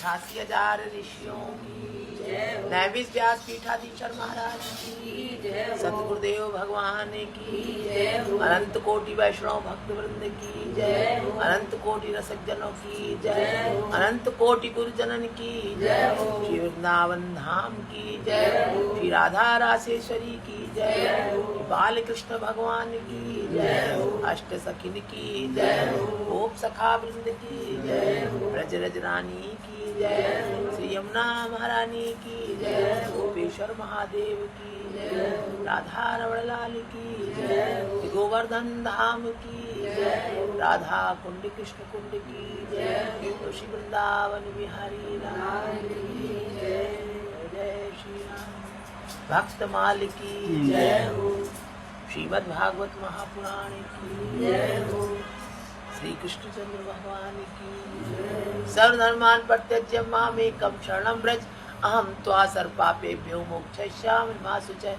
88,000 ऋषियों की नैविष व्यास पीठाधीश्वर महाराज की सतगुरुदेव भगवान की अनंत कोटि वैष्णव भक्त वृंद की जय, अनंत कोटि रसक जनों की जय, अनंत कोटि गुरुजनन की जय, श्री वृंदावन धाम की जय, श्री राधा रासेश्वरी की जय, बाल कृष्ण भगवान की जय, अष्ट सखिन की जय, गोप सखा वृंद की जय, ब्रज रज रानी की जय, श्री यमुना महारानी की जय, गोपेश्वर महादेव की जय, राधा रमण लाल की जय, गोवर्धन धाम की जय, राधा कुंड कृष्ण कुंड की जय, तुलसी वृंदावन बिहारी लाल की जय, जय श्री राम। भक्त माल की जय हो, श्रीमद् भागवत महापुराण की जय हो, श्री कृष्णचंद्र भगवान की जय। सर्वधर्मान् परित्यज्य मामेकं शरणं व्रज, अहं त्वा सर्वपापेभ्यो मोक्षयिष्यामि मा शुचः।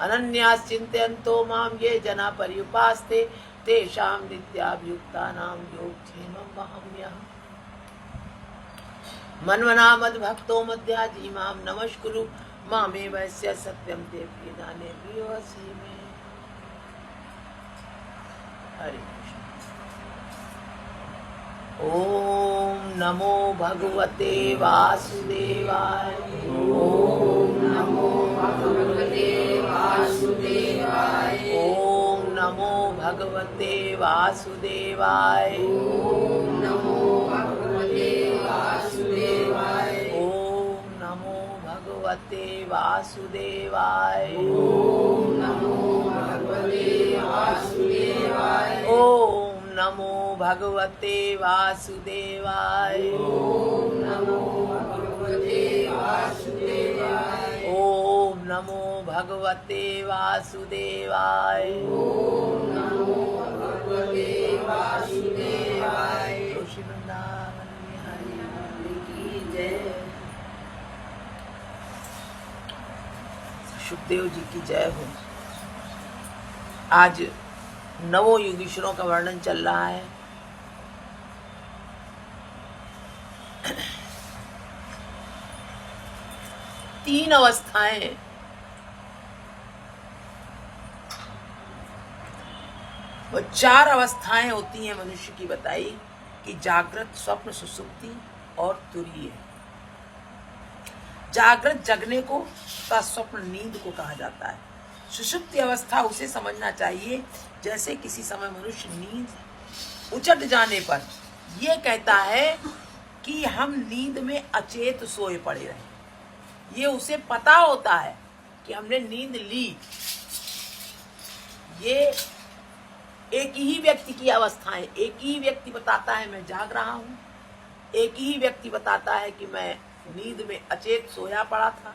अनन्यास् चिन्तयन्तो मां ये जना पर्युपास्ते, तेषां नित्याभियुक्तानां योगक्षेमं वहाम्यहम्। मन्मना मद्भक्तो मध्याजी मां नमस्कुरु, मामे वैस्य सत्यम देवी दाने प्रियोसी में। हरे कृष्ण। ओम नमो भगवते वासुदेवाय, ओम नमो भगवते वासुदेवाय, ओम नमो भगवते वासुदेवाय, ओम नमो भगवते वासुदेवाय, ओम नमो भगवते वासुदेवाय, ओम नमो भगवते वासुदेवाय, ओम नमो भगवते वासुदेवाय, ओम नमो भगवते वासुदेवाय, ओम नमो भगवते वासुदेवाय, ओम नमो भगवते वासुदेवाय। तुलसी वृंदावन बिहारी की जय। सुखदेव जी की जय हो। आज नवों योगीश्वरों का वर्णन चल रहा है। तीन अवस्थाएं वो चार अवस्थाएं होती हैं मनुष्य की बताई कि जागृत, स्वप्न, सुषुप्ति और तुरीय। जागृत जगने को तथा स्वप्न नींद को कहा जाता है। सुषुप्ति अवस्था उसे समझना चाहिए जैसे किसी समय मनुष्य नींद उचट जाने पर यह कहता है कि हम नींद में अचेत सोए पड़े रहे। ये उसे पता होता है कि हमने नींद ली। ये एक ही व्यक्ति की अवस्थाएं, एक ही व्यक्ति बताता है मैं जाग रहा हूं, एक ही व्यक्ति बताता है कि मैं नींद में अचेत सोया पड़ा था।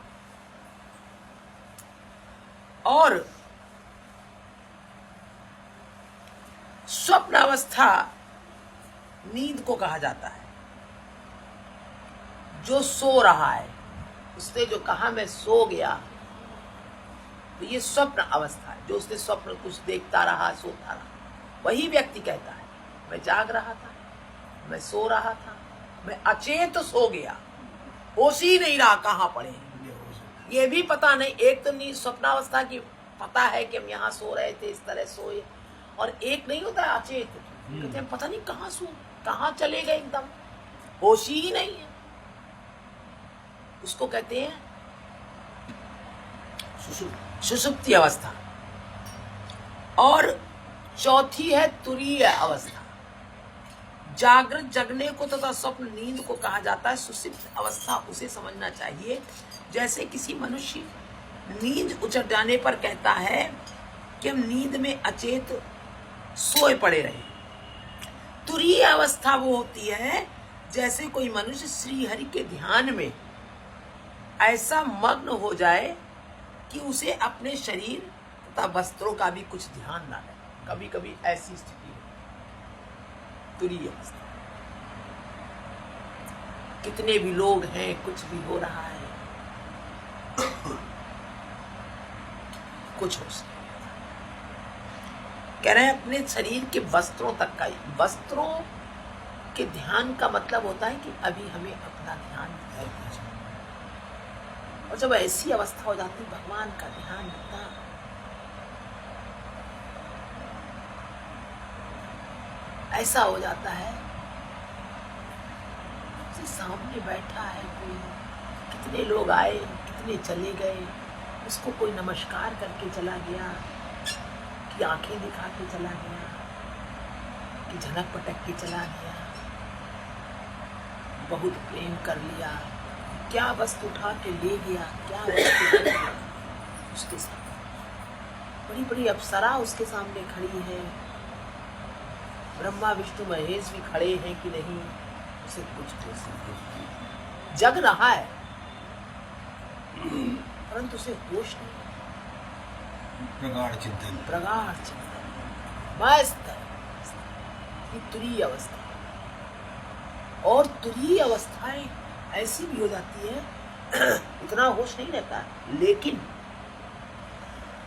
और स्वप्न अवस्था नींद को कहा जाता है। जो सो रहा है, उसने जो कहा मैं सो गया, तो ये स्वप्न अवस्था है। जो उसने स्वप्न कुछ देखता रहा, सोता रहा, वही व्यक्ति कहता है मैं जाग रहा था, मैं सो रहा था, मैं अचेत सो गया, होश ही नहीं रहा कहाँ पड़े हैं। ये भी पता नहीं। एक तो नहीं स्वप्नावस्था की पता है कि हम यहाँ सो रहे थे, इस तरह सोए, और एक नहीं होता है अचेत, कहते हैं पता नहीं कहाँ सो, कहाँ चले गए, एकदम होश ही नहीं है। उसको कहते हैं सुषुप्ति अवस्था। और चौथी है तुरीय अवस्था। जागृत जगने को तथा स्वप्न नींद को कहा जाता है। सुषुप्त अवस्था उसे समझना चाहिए जैसे किसी मनुष्य नींद उचट जाने पर कहता है कि हम नींद में अचेत सोए पड़े रहे। तुरीय अवस्था वो होती है जैसे कोई मनुष्य श्री हरि के ध्यान में ऐसा मग्न हो जाए कि उसे अपने शरीर तथा वस्त्रों का भी कुछ ध्यान ना रहे। कभी कभी ऐसी स्थिति है तुरीय अवस्था। कितने भी लोग हैं, कुछ भी हो रहा है, कुछ हो सकता, कह रहे हैं अपने शरीर के वस्त्रों तक का। वस्त्रों के ध्यान का मतलब होता है कि अभी हमें अपना ध्यान रखना चाहिए। और जब ऐसी अवस्था हो जाती है, भगवान का ध्यान इतना ऐसा हो जाता है, सामने बैठा है कोई, कितने लोग आए, कितने चले गए, उसको कोई नमस्कार करके चला गया, कि आंखें दिखा के चला गया, कि झनक पटक के चला गया, बहुत प्रेम कर लिया, क्या वस्तु उठा के ले गया, क्या वस्तु ले गया उसके साथ। बड़ी बड़ी अप्सरा उसके सामने खड़ी है, ब्रह्मा विष्णु महेश भी खड़े हैं कि नहीं, उसे कुछ जग रहा है परंतु उसे होश नहीं। प्रगाढ़ चिंतन, प्रगाढ़ चिंतन, मस्त ये तुरीय अवस्था। और तुरीय अवस्थाएं ऐसी भी हो जाती है इतना होश नहीं रहता, लेकिन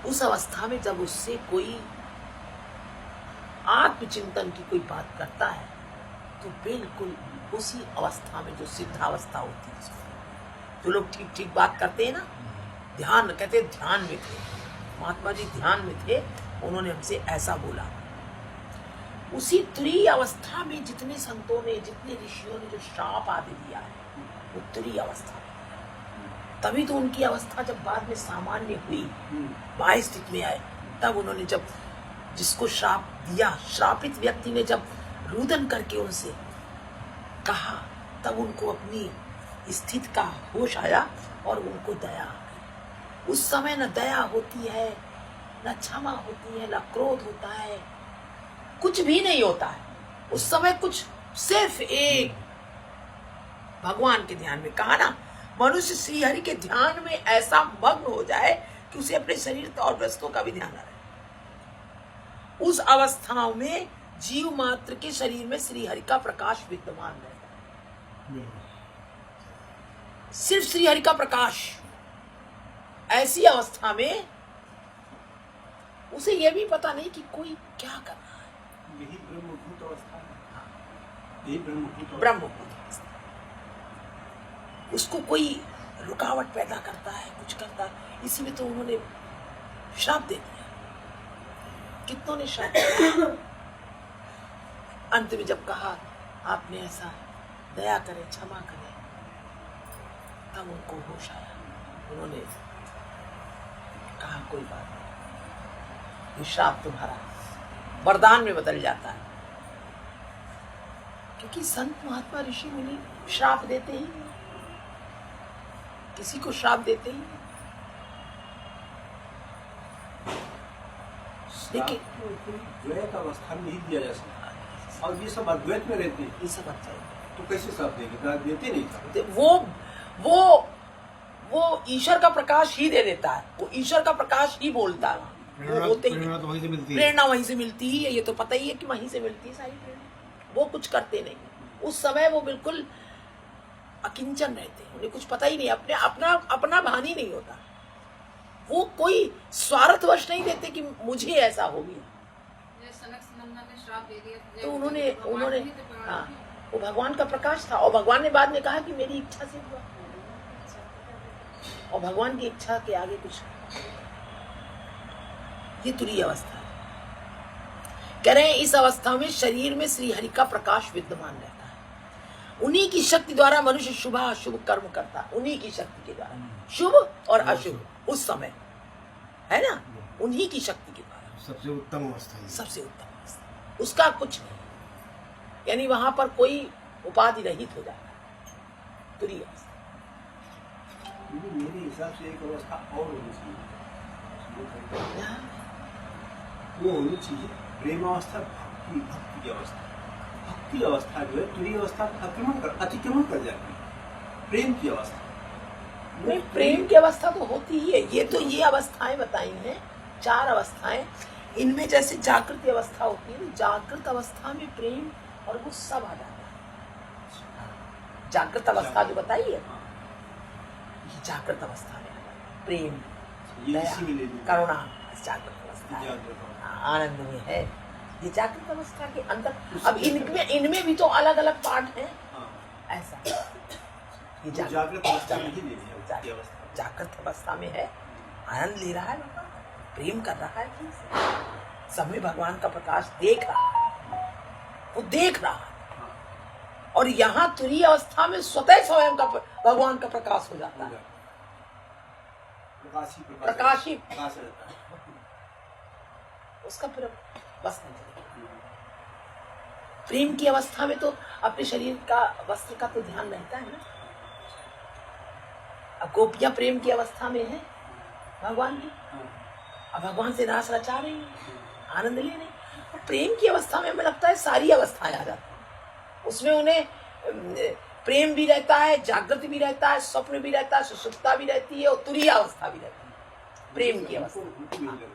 उस अवस्था में जब उससे कोई आत्मचिंतन की कोई बात करता है तो बिल्कुल उसी अवस्था में जो सिद्धावस्था होती है, जो लोग ठीक ठीक बात करते हैं ना, ध्यान कहते हैं, ध्यान में थे महात्मा जी, ध्यान में थे, उन्होंने हमसे ऐसा बोला। उसी तुरीय अवस्था में जितने संतों ने, जितने ऋषियों ने जो श्राप आदि दिया है, वो तुरीय अवस्था में। तभी तो उनकी अवस्था जब बाद में सामान्य हुई, बाह्य स्थिति में आए, तब उन्होंने जब जिसको श्राप दिया, श्रापित व्यक्ति ने जब रुदन करके उनसे कहा, तब उनको अपनी स्थिति का होश आया और उनको दया आ गई। उस समय न दया होती है, न क्षमा होती है, न क्रोध होता है, कुछ भी नहीं होता है उस समय। कुछ सिर्फ एक भगवान के ध्यान में, कहा ना, मनुष्य श्री हरि के ध्यान में ऐसा मग्न हो जाए कि उसे अपने शरीर और वस्तुओं का भी ध्यान न रहे। उस अवस्थाओं में जीव मात्र के शरीर में श्री हरि का प्रकाश विद्यमान रहता है, सिर्फ श्री हरि का प्रकाश। ऐसी अवस्था में उसे यह भी पता नहीं कि कोई क्या कर रहा है। यही ब्रह्मभूत अवस्था है, यही ब्रह्मभूत अवस्था। उसको कोई रुकावट पैदा करता है, कुछ करता है, इसी में तो उन्होंने श्राप दे दिया। कितनों ने श्राप दिया। अंत में जब कहा आपने ऐसा, दया करें, क्षमा करें, तब उनको होश आया। उन्होंने कहा कोई बात नहीं, ये श्राप तुम्हारा वरदान में बदल जाता है। क्योंकि संत महात्मा ऋषि मुनि श्राप देते ही, किसी को श्राप देते ही। देखिए, द्वैत अवस्था में ही दिया जा सकता है, और ये सब अद्वैत में रहते हैं, ये सब अच्छा है। तो कैसे सब देंगे? देते नहीं था। वो ईश्वर का प्रकाश ही दे देता है, वो ईश्वर का प्रकाश ही बोलता है। वो होते ही प्रेरणा तो वहीं से मिलती है, प्रेरणा वहीं से मिलती ही है, ये तो पता ही है कि वहीं से मिलती है सारी प्रेरणा। वो कुछ करते नहीं, उस समय वो बिल्कुल अकिंचन रहते हैं, उन्हें कुछ पता ही नहीं, अपना भान ही नहीं होता। वो कोई स्वार्थवश नहीं देते कि मुझे ऐसा हो गया। तो उन्होंने हाँ, वो भगवान का प्रकाश था, और भगवान ने बाद में कहा कि मेरी इच्छा से हुआ, और भगवान की इच्छा के आगे कुछ। ये तुरीय अवस्था है। कह रहे हैं इस अवस्था में शरीर में श्री हरि का प्रकाश विद्यमान रहता है। उन्हीं की शक्ति द्वारा मनुष्य शुभ अशुभ कर्म करता है, उन्हीं की शक्ति के द्वारा, शुभ और अशुभ उस समय, है ना, उन्हीं की शक्ति के द्वारा। सबसे उत्तम अवस्था है, सबसे उत्तम अवस्था, उसका कुछ नहीं, यानी वहां पर कोई उपाधि रहित हो जाता है, तुरीय अवस्था। मेरे हिसाब से एक अवस्था और होनी चाहिए, वो होनी चाहिए प्रेम अवस्था, भक्ति की अवस्था। भक्ति अवस्था जो है तुरीय अवस्था अतिक्रमण कर जाती है। प्रेम की अवस्था नहीं, प्रेम की अवस्था तो होती ही है। ये अवस्थाएं बताई हैं, 4 अवस्थाएं। इनमें जैसे जागृत अवस्था होती है, जागृत अवस्था में प्रेम और वो सब आ जाता है। जागृत अवस्था जो बताई है, ये जागृत अवस्था में प्रेम, दया, करुणा जागृत अवस्था है। आनंद में है, ये जागृत अवस्था के अंदर। अब इनमें भी तो अलग अलग पार्ट हैं, ऐसा। ये जागृत अवस्था में ही ले लिया। जागृत अवस्था में है, आनंद ले रहा है, प्रेम कर रहा है, सब में भगवान का प्रकाश देख रहा है, वो देख रहा है। और यहाँ तुरीय अवस्था में स्वतः स्वयं का भगवान का प्रकाश हो जाता है। प्रकाश प्रकाश रहता है। उसका फिर बस नहीं चलेगा। प्रेम की अवस्था में तो अपने शरीर का वस्त्र का तो ध्यान रहता है ना। अब गोपियां प्रेम की अवस्था में है भगवान की, अब भगवान से रास रचा रही है, आनंद ले रही। और प्रेम की अवस्था में हमें लगता है सारी अवस्थाएं आ जाती हैं। उसमें उन्हें प्रेम भी रहता है, जागृत भी रहता है, स्वप्न भी रहता है, सुषुप्ता भी रहती है और तुरीय अवस्था भी रहती है। प्रेम की अवस्था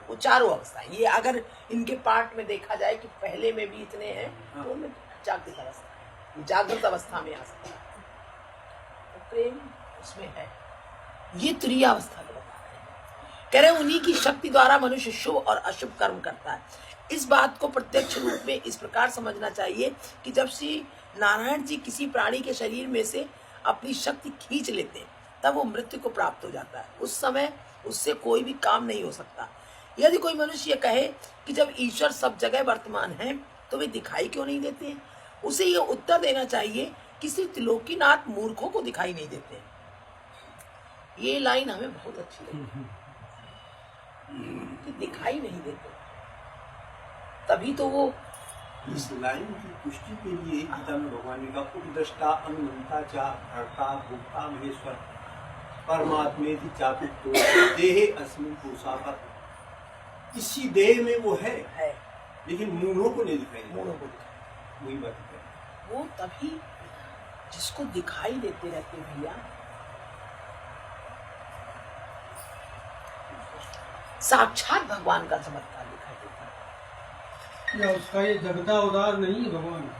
वो चारों अवस्था, ये अगर इनके पार्ट में देखा जाए कि पहले में भी इतने हैं तो उनमें जागृत अवस्था है, जागृत अवस्था में आ सकता है तो प्रेम उसमें है। ये तुरीय अवस्था को बता रहे हैं, कह रहे हैं उन्हीं की शक्ति द्वारा मनुष्य शुभ और अशुभ कर्म करता है। इस बात को प्रत्यक्ष रूप में इस प्रकार समझना चाहिए कि जब श्री नारायण जी किसी प्राणी के शरीर में से अपनी शक्ति खींच लेते हैं तब वो मृत्यु को प्राप्त हो जाता है। उस समय उससे कोई भी काम नहीं हो सकता। यदि कोई मनुष्य कहे कि जब ईश्वर सब जगह वर्तमान है तो वे दिखाई क्यों नहीं देते हैं, उसे ये उत्तर देना चाहिए कि श्री त्रिलोकीनाथ मूर्खों को दिखाई नहीं देते हैं। ये लाइन हमें बहुत अच्छी लगी कि दिखाई नहीं देते, तभी तो वो इस लाइन की पुष्टि के लिए गीता में भगवान ने कहा उपद्रष्टा अनुमंता चा भर्ता भोक्ता महेश्वर परमात्मेति चातुर्तो देहे अस्मिन् पुरुषापत। इसी देह में वो है लेकिन मूढ़ों को नहीं दिखाई देता। मूढ़ों को दिखाई, वही बात है। वो तभी जिसको दिखाई देते रहते भैया, साक्षात भगवान का चमत्कार दिखाई देता है। या उसका ये जगता अवतार नहीं है भगवान,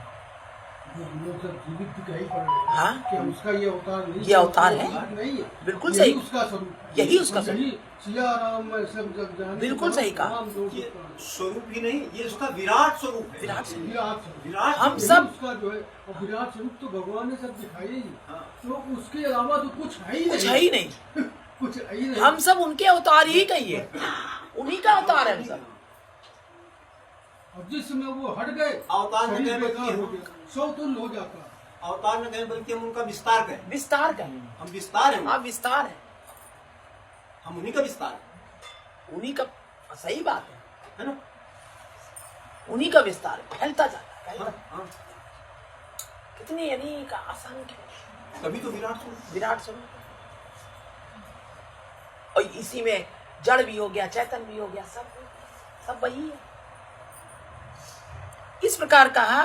जो हम लोग सब जीवित दिखाई पड़ रहे हैं। हाँ? क्या उसका ये अवतार नहीं, ये अवतार है? नहीं है, बिल्कुल यही सही, उसका स्वरूप, यही उसका स्वरूप, सिया राम में सब जग जाने, बिल्कुल सही कहा। ये स्वरूप ही नहीं, ये उसका विराट स्वरूप है। विराट स्वरूप। विराट हम यही सब उसका जो है और विराट स्वरूप तो भगवान ने सब दिखाई ही, हाँ। तो उसके अलावा तो कुछ है ही कुछ नहीं, है ही नहीं। कुछ है ही नहीं। हम सब उनके अवतार ही कहिए, उन्हीं का अवतार है हम सब। और जिस समय वो हट गए अवतार में शरीर गए बेकार हो बल्कि गया, सौतुल्य हो जाता। अवतार में गए बल्कि हम उनका विस्तार करें। विस्तार का, हम विस्तार हैं, हाँ विस्तार है, हम उन्हीं का विस्तार है। उन्हीं का, सही बात है ना? उन्हीं का विस्तार फैलता जाता है। हाँ, हाँ। कितनी अनेक असंख्य तभी तो विराट स्वरूप। विराट स्वरूप, और इसी में जड़ भी हो गया, चैतन्य भी हो गया, सब वही है। इस प्रकार कहा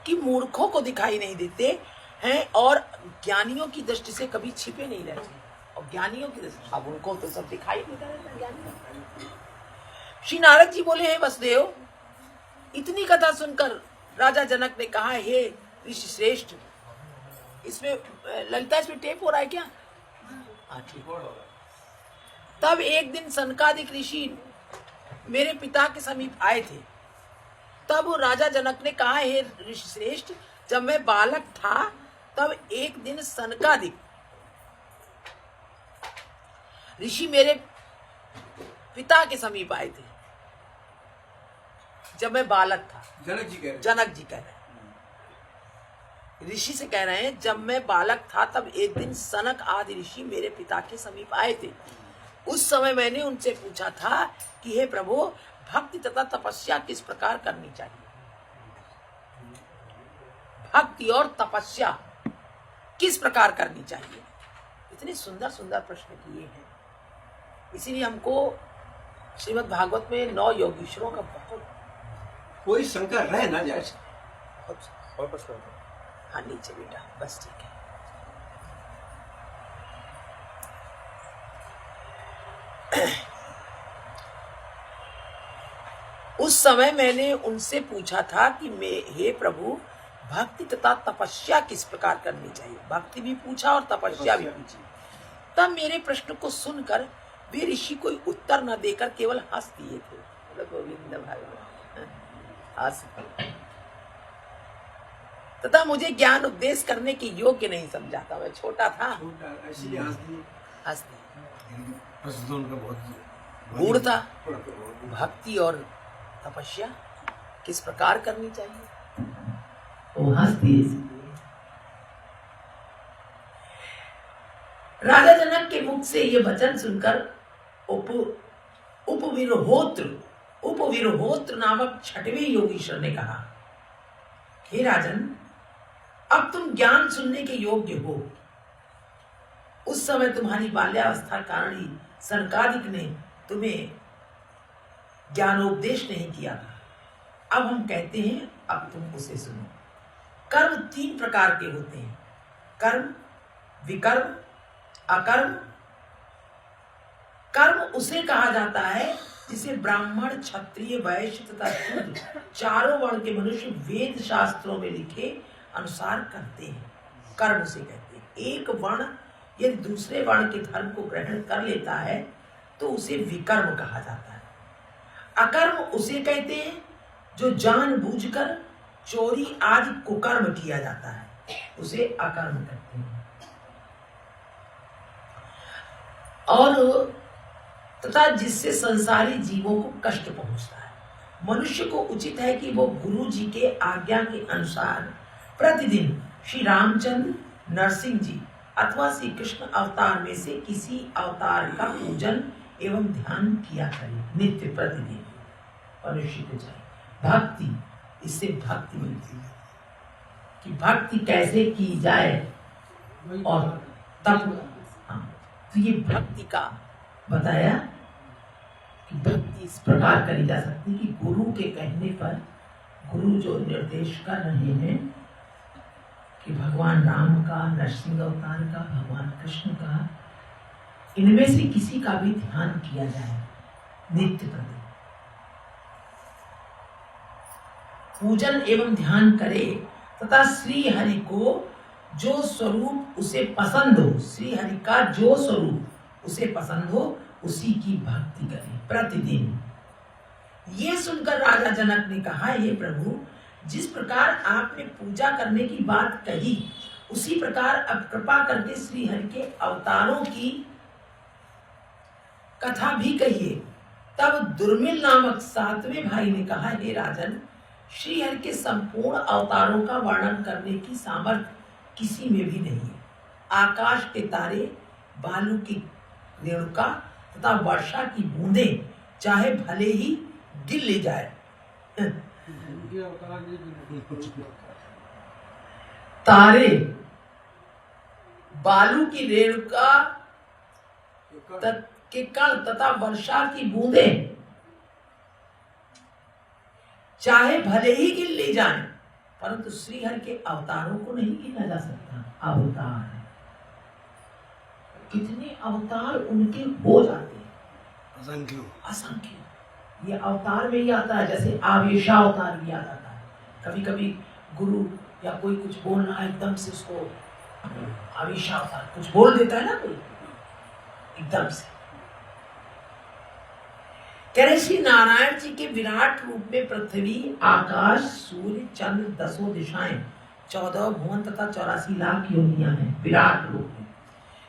कि मूर्खों को दिखाई नहीं देते हैं और ज्ञानियों की दृष्टि से कभी छिपे नहीं रहते, और ज्ञानियों की दृष्टि, अब उनको तो सब दिखाई देता रहता ज्ञानी। श्री नारद जी बोले हैं वसुदेव, इतनी कथा सुनकर राजा जनक ने कहा हे ऋषि श्रेष्ठ, इसमें लगता है इसमें टेप हो रहा है क्या? हाँ ठीक। तब एक दिन सनकादिक ऋषि मेरे पिता के समीप आए थे। तब वो राजा जनक ने कहा हे ऋषि श्रेष्ठ, जब मैं बालक था तब एक दिन सनकादिक ऋषि मेरे पिता के समीप आए थे। जब मैं बालक था, जनक जी कह रहे हैं। जनक जी कह रहे हैं, ऋषि से कह रहे हैं, जब मैं बालक था तब एक दिन सनक आदि ऋषि मेरे पिता के समीप आए थे। उस समय मैंने उनसे पूछा था कि हे प्रभु, भक्ति तथा तपस्या किस प्रकार करनी चाहिए? भक्ति और तपस्या किस प्रकार करनी चाहिए? इतने सुंदर सुंदर प्रश्न किए हैं। इसीलिए हमको श्रीमद् भागवत में 9 योगीश्वरों का बहुत कोई शंका रह ना जाए। और प्रश्न। हाँ नीचे बेटा, बस ठीक है। उस समय मैंने उनसे पूछा था कि हे प्रभु, भक्ति तथा तपस्या किस प्रकार करनी चाहिए? भक्ति भी पूछा और तपस्या भी पूछी। तब मेरे प्रश्न को सुनकर वे ऋषि कोई उत्तर न देकर केवल हंस दिए थे। गोविंद हंस, तथा मुझे ज्ञान उपदेश करने के योग्य नहीं समझा था। मैं छोटा था, हंस दिए। गूढ़ था। भक्ति और तपस्या किस प्रकार करनी चाहिए, वो हंस दिए। राजा जनक के मुख से ये वचन सुनकर उपविरहोत्र नामक छठवें योगीश्वर ने कहा, हे राजन, अब तुम ज्ञान सुनने के योग्य हो। उस समय तुम्हारी बाल्यावस्था कारण ही सनकादिक ने तुम्हें ज्ञानोपदेश नहीं किया था। अब हम कहते हैं, अब तुम उसे सुनो। कर्म 3 प्रकार के होते हैं, कर्म, विकर्म, अकर्म। कर्म उसे कहा जाता है जिसे ब्राह्मण, क्षत्रिय, वैश्य तथा शूद्र चारों वर्ण के मनुष्य वेद शास्त्रों में लिखे अनुसार करते हैं, कर्म उसे कहते हैं। एक वर्ण यदि दूसरे वर्ण के धर्म को ग्रहण कर लेता है तो उसे विकर्म कहा जाता है। अकर्म उसे कहते हैं जो जानबूझकर चोरी आदि कुकर्म किया जाता है, उसे अकर्म कहते हैं। और तथा जिससे संसारी जीवों को कष्ट पहुंचता है। मनुष्य को उचित है कि वो गुरु जी के आज्ञा के अनुसार प्रतिदिन श्री रामचंद्र, नरसिंह जी अथवा श्री कृष्ण अवतार में से किसी अवतार का पूजन एवं ध्यान किया करे नित्य प्रतिदिन। मनुष्य को चाहिए भक्ति, इससे भक्ति मिलती है कि भक्ति कैसे की जाए। और तब तो ये भक्ति का बताया कि भक्ति इस प्रकार करी जा सकती कि गुरु के कहने पर, गुरु जो निर्देश कर रहे हैं कि भगवान राम का, नरसिंह अवतार का, भगवान कृष्ण का, इनमें से किसी का भी ध्यान किया जाए नित्य प्रति, पूजन एवं ध्यान करे तथा श्री हरि को जो स्वरूप उसे पसंद हो, श्री हरि का जो स्वरूप उसे पसंद हो, उसी की भक्ति करे प्रतिदिन। ये सुनकर राजा जनक ने कहा, हे प्रभु, जिस प्रकार आपने पूजा करने की बात कही उसी प्रकार अब कृपा करके श्री हरि के अवतारों की कथा भी कहिए। तब दुर्मिल नामक 7वें भाई ने कहा, हे राजन, श्री हरि के संपूर्ण अवतारों का वर्णन करने की सामर्थ्य किसी में भी नहीं है। आकाश के तारे, बालू की रेणुका तथा वर्षा की बूंदें चाहे भले ही गिर ले जाए, तारे, बालू की रेणुका के कण तथा वर्षा की बूंदें चाहे भले ही गिर ले जाएं, परंतु श्री हरि के अवतारों को नहीं गिना जा सकता। अवतार है, कितने अवतार उनके हो जाते हैं, असंख्य। ये अवतार में ही आता है, जैसे आवेशावतार भी आ जाता है। कभी कभी गुरु या कोई कुछ बोल रहा है, एकदम से उसको आवेशावतार कुछ बोल देता है ना कोई, एकदम से। कह रहे श्री नारायण जी के विराट रूप में पृथ्वी, आकाश, सूर्य, चंद्र, 10 दिशाएं, 14 भुवन तथा 84 लाख योनियां हैं विराट रूप में।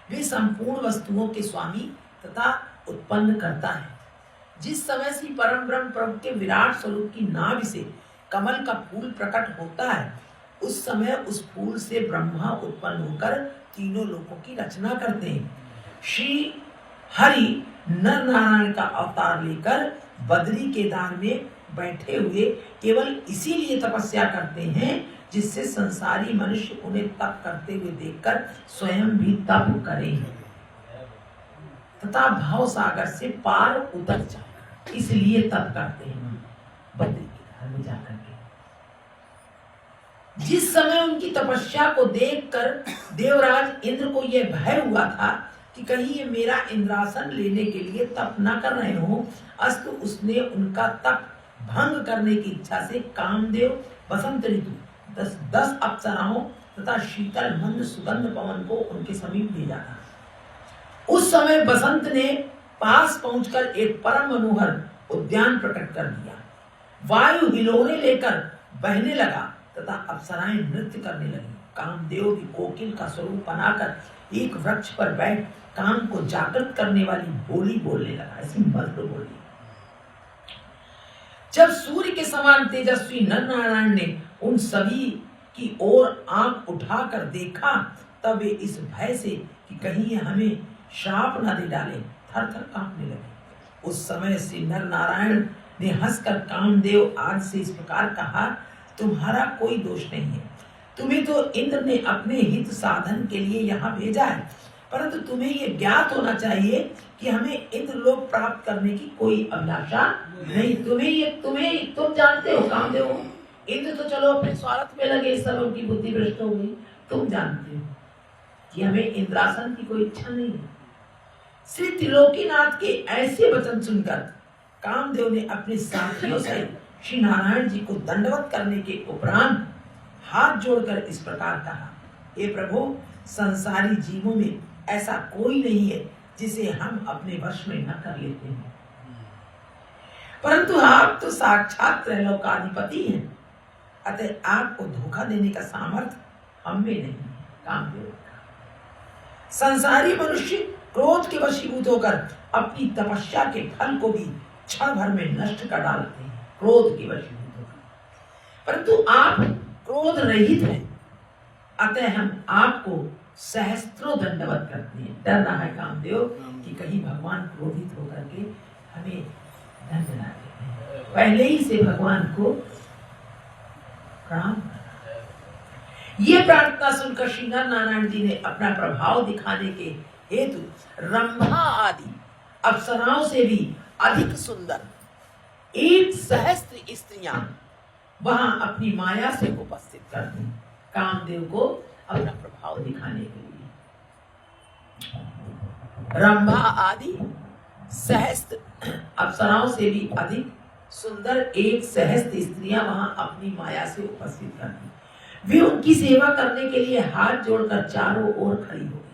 वे संपूर्ण वस्तुओं के स्वामी तथा उत्पन्न करता है। जिस समय श्री परम ब्रह्म प्रभु के विराट स्वरूप की नाभि से कमल का फूल प्रकट होता है, उस समय उस फूल से ब्रह्मा उत्पन्न होकर तीनों लोकों की रचना करते हैं। श्री हरि नर नारायण का अवतार लेकर बद्री केदार में बैठे हुए केवल इसीलिए तपस्या करते हैं जिससे संसारी मनुष्य उन्हें तप करते हुए देखकर स्वयं भी तप करें तथा भाव सागर से पार उतर जाए, इसलिए तप करते हैं बद्री केदार में जाकर के। जिस समय उनकी तपस्या को देखकर देवराज इंद्र को यह भय हुआ था कि कहीं ये मेरा इंद्रासन लेने के लिए तप न कर रहे हो, अस्तु उसने उनका तप भंग करने की इच्छा से कामदेव बसंत ऋतु 10 अप्सराओं तथा शीतल मंद सुगंध पवन को उनके समीप ले जाता। उस समय बसंत ने पास पहुंचकर एक परम मनोहर उद्यान प्रकट कर दिया। वायु हिलोने लेकर बहने लगा तथा अप्सराएं नृत्य करने लगी। कामदेव भी कोकिल का स्वरूप बनाकर एक वृक्ष पर बैठ काम को जागृत करने वाली बोली बोलने लगा, ऐसी मधुर बोली। जब सूर्य के समान तेजस्वी नर नारायण ने उन सभी की ओर आंख उठाकर देखा, तब वे इस भय से कि कि कहीं ये हमें श्राप न दे डाले, थर थर कांपने लगे। उस समय श्री नर नारायण ने हंसकर कामदेव आदि से इस प्रकार कहा, तुम्हारा कोई दोष नहीं है। तुम्हें तो इंद्र ने अपने हित साधन के लिए यहाँ भेजा है, परंतु तुम्हें ये ज्ञात होना चाहिए कि हमें इंद्र लोक प्राप्त करने की कोई अभिलाषा नहीं। तुम जानते हो कामदेव, इंद्र तो चलो अपने स्वार्थ में लगे, इस समय उनकी बुद्धि भ्रष्ट हो गई। तुम जानते हो कि हमें इंद्रासन की कोई इच्छा नहीं है। श्री त्रिलोकीनाथ के ऐसे वचन सुनकर कामदेव ने अपने साथियों से श्री नारायण जी को दंडवत करने के उपरांत हाथ जोड़कर इस प्रकार कहा, हे प्रभु, संसारी जीवों में ऐसा कोई नहीं है जिसे हम अपने वश में न कर लेते हैं, परंतु आप तो साक्षात त्रैलोकाधिपति हैं, अतः आपको धोखा देने का सामर्थ्य हम में नहीं है। कामदेव संसारी मनुष्य क्रोध के वशीभूत होकर अपनी तपस्या के फल को भी क्षण भर में नष्ट कर डालते हैं, क्रोध के वशीभूत होकर, परंतु आप क्रोध रहित हैं, अतः हम आपको सहस्त्रों दंडवत करते हैं। डर रहा है कामदेव कि कहीं भगवान क्रोधित होकर के हमें दंड ना दें, पहले ही से भगवान को प्रणाम। ये प्रार्थना सुनकर श्री नर नारायण जी ने अपना प्रभाव दिखाने के हेतु रंभा आदि अप्सराओं से भी अधिक सुंदर 1,000 स्त्रियां वहां अपनी माया से उपस्थित कर दी, कामदेव को अपना प्रभाव दिखाने के लिए। रंभा आदि सहस्त्र अप्सराओं से भी अधिक सुंदर 1,000 स्त्रियां वहां अपनी माया से उपस्थित कर दी। वे उनकी सेवा करने के लिए हाथ जोड़कर चारों ओर खड़ी हो गई।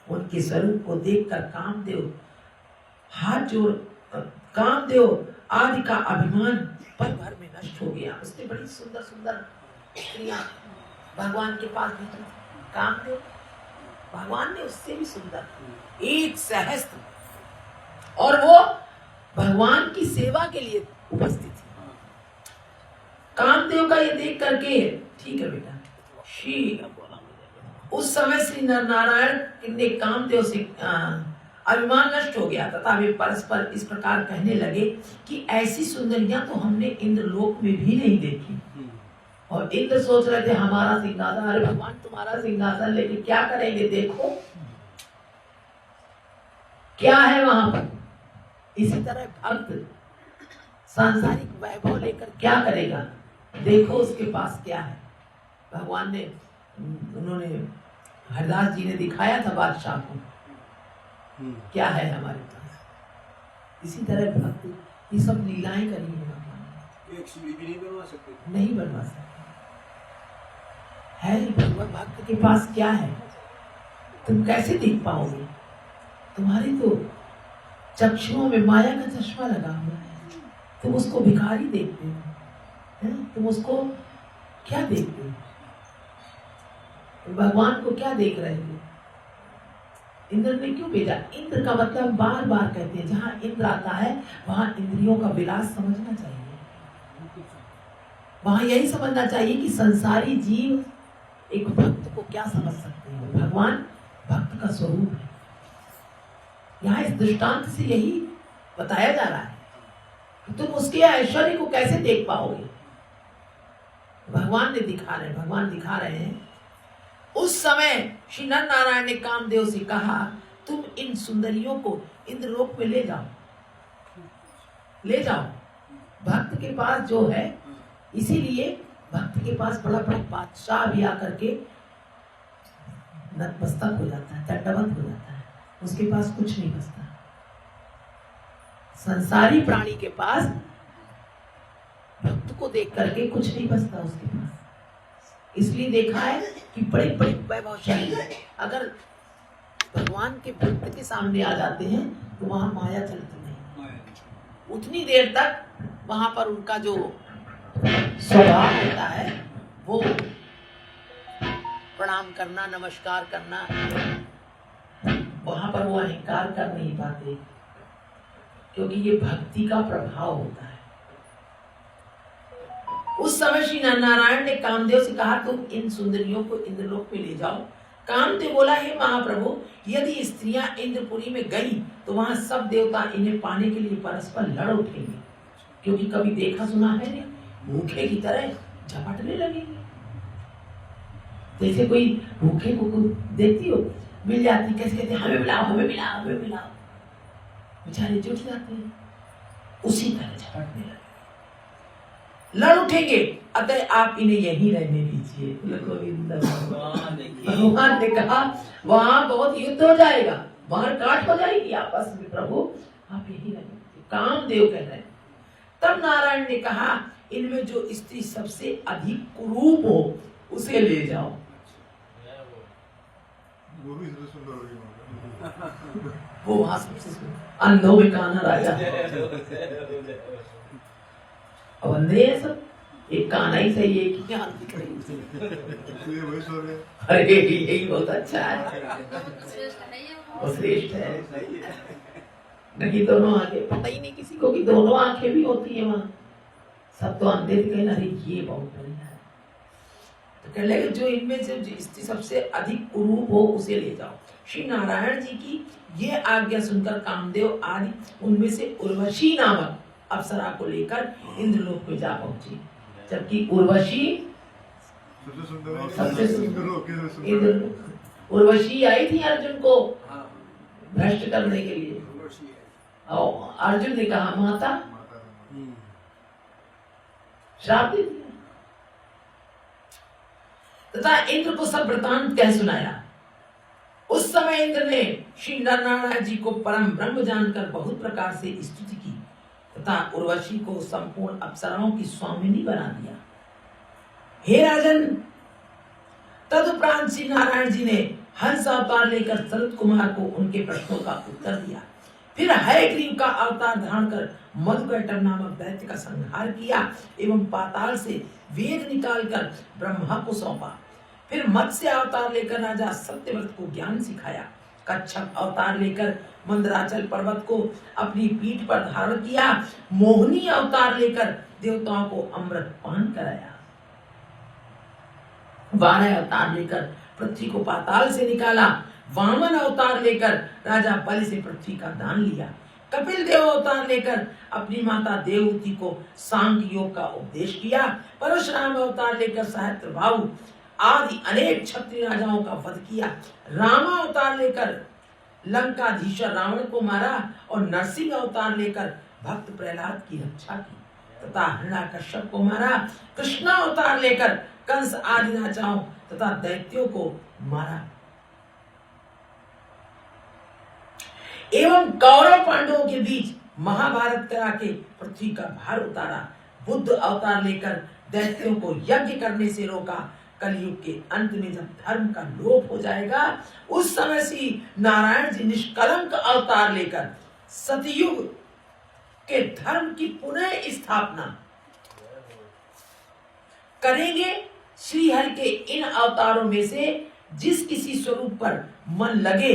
उनके स्वरूप को देखकर कामदेव आदि का अभिमान पल भर में नष्ट हो गया। उसने बड़ी सुंदर सुंदर स्त्रियां भगवान के पास भेजी। कामदेव भगवान ने उससे भी सुंदर 1,000, और वो भगवान की सेवा के लिए उपस्थित थी। कामदेव का ये देख करके, ठीक है बेटा, उस समय श्री नर नारायण ने कामदेव से अभिमान नष्ट हो गया तथा वे परस्पर इस प्रकार कहने लगे कि ऐसी सुंदरियां तो हमने इंद्रलोक में भी नहीं देखी। और इंद्र सोच रहे थे हमारा सिंहासन, अरे भगवान तुम्हारा सिंहासन लेके क्या करेंगे, देखो क्या है वहां पर। इसी तरह भक्त सांसारिक वैभव लेकर क्या करेगा, देखो उसके पास क्या है। भगवान ने, उन्होंने हरिदास जी ने दिखाया था बादशाह को क्या है हमारे पास। इसी तरह भक्त ये सब लीलाएं करी है भगवान। एक सीढ़ी भी नहीं बनवा सकते, नहीं बनवा सकते है। भगवान भक्त के पास क्या है तुम कैसे देख पाओगे। तुम्हारी तो चक्षुओं में माया का चश्मा लगा हुआ है, तुम उसको भिखारी देखते हो, तुम उसको क्या देखते हो, तुम भगवान को क्या देख रहे हो। इंद्र ने क्यों भेजा, इंद्र का मतलब बार बार कहते हैं जहां इंद्र आता है वहां इंद्रियों का विलास समझना चाहिए। वहां यही समझना चाहिए कि संसारी जीव एक भक्त को क्या समझ सकते हैं। भगवान भक्त का स्वरूप है। यहाँ इस दृष्टांत से यही बताया जा रहा है कि तुम उसके ऐश्वर्य को कैसे देख पाओगे। भगवान दिखा रहे हैं। उस समय श्री नर नारायण ने कामदेव से कहा, तुम इन सुंदरियों को इंद्रलोक में ले जाओ। भक्त के पास जो है, इसीलिए भक्त के पास बड़ा बड़ा बादशाह भी आकर के नतमस्तक हो जाता है, दंडवत हो जाता है, उसके पास कुछ नहीं बचता। संसारी प्राणी के पास भक्त को देख करके कुछ नहीं बचता उसके पास। इसलिए देखा है कि बड़े बड़े वैभवशाली अगर भगवान के भक्त के सामने आ जाते हैं तो वहां माया चलती नहीं। उतनी देर तक वहां पर उनका जो स्वभाव होता है वो प्रणाम करना, नमस्कार करना, वहां पर वो अहंकार कर नहीं पाते, क्योंकि ये भक्ति का प्रभाव होता है। उस समय श्री नारायण ने कामदेव से कहा, तुम इन सुंदरियों को इंद्रलोक में ले जाओ। कामदेव बोला, हे महाप्रभु, यदि स्त्रियां इंद्रपुरी में गई तो वहां सब देवता इन्हें पाने के लिए परस्पर लड़ उठेंगे, क्योंकि कभी देखा सुना है नहीं, भूखे की तरह झपटने लगेंगे। जैसे कोई भूखे को देखती हो, मिल जाती, कैसे कहते हमें मिलाओ, हमें मिलाओ, हमें मिलाओ, बेचारे जुट जाते हैं, उसी तरह झपटने लगे, लड़ उठेंगे। अतः आप इन्हें यहीं रहने दीजिए। भगवान ने कहा वहां बहुत युद्ध हो जाएगा, वहां काट हो जाएगी आपस में, प्रभु आप यहीं रहने दीजिए। कामदेव कह रहे हैं। तब नारायण ने कहा, इनमें जो स्त्री सबसे अधिक कुरूप हो उसे ले जाओ। वो वहां सबसे अंधों में कान्हा राजा, अब अंधे है सब, एक कान्हा ही सही है कि क्या अरे यही बहुत अच्छा है, वो श्रेष्ठ है। नहीं दोनों आंखें, पता ही नहीं किसी को कि दोनों आंखें भी होती है वहां, सब तो अंधे थे। कहना अरे ये बहुत बढ़िया है। तो कह लगे जो इनमें से स्त्री सबसे अधिक कुरूप हो उसे ले जाओ। श्री नारायण जी की ये आज्ञा सुनकर कामदेव आदि उनमें से उर्वशी नामक अप्सरा को लेकर इंद्रलोक में जा पहुंची। जबकि उर्वशी सबसे सुंदर उर्वशी आई थी अर्जुन को भ्रष्ट करने के लिए, और अर्जुन ने कहा माता, श्राप दे दिया। तथा इंद्र को सब वृतांत कह सुनाया। उस समय इंद्र ने श्री नारायण जी को परम ब्रह्म जानकर बहुत प्रकार से स्तुति की तथा उर्वशी को संपूर्ण अप्सराओं की स्वामिनी बना दिया। हे राजन, तदुपरांत श्री नारायण जी ने हंस अवतार लेकर शरद कुमार को उनके प्रश्नों का उत्तर दिया। फिर हयग्रीव का अवतार धारण कर मधुकैटभ नामक दैत्य का संहार किया एवं पाताल से वेद निकालकर ब्रह्मा को सौंपा। फिर मत्स्य अवतार लेकर राजा सत्यव्रत को ज्ञान सिखाया। कच्छप अवतार लेकर मंदराचल पर्वत को अपनी पीठ पर धारण किया। मोहिनी अवतार लेकर देवताओं को अमृत पान कराया। 12 अवतार लेकर पृथ्वी को पाताल से निकाला। वामन अवतार लेकर राजा बलि से पृथ्वी का दान लिया। कपिल देव अवतार लेकर अपनी माता देवहूति को सांख्य योग का उपदेश किया। परशुराम अवतार लेकर सहस्त्रबाहु आदि अनेक क्षत्रिय राजाओं का वध किया। रामा अवतार लेकर लंकाधीश्वर रावण को मारा और नरसिंह अवतार लेकर भक्त प्रहलाद की रक्षा की तथा हिरण्याकश्यप को मारा। कृष्णा अवतार लेकर कंस आदि राजाओं तथा दैत्यों को मारा एवं कौरव पांडवों के बीच महाभारत करा के पृथ्वी का भार उतारा। बुद्ध अवतार लेकर दैत्यों को यज्ञ करने से रोका। कलयुग के अंत में जब धर्म का लोप हो जाएगा उस समय से नारायण जी निष्कलंक अवतार लेकर सतयुग के धर्म की पुनः स्थापना करेंगे। श्रीहरि के इन अवतारों में से जिस किसी स्वरूप पर मन लगे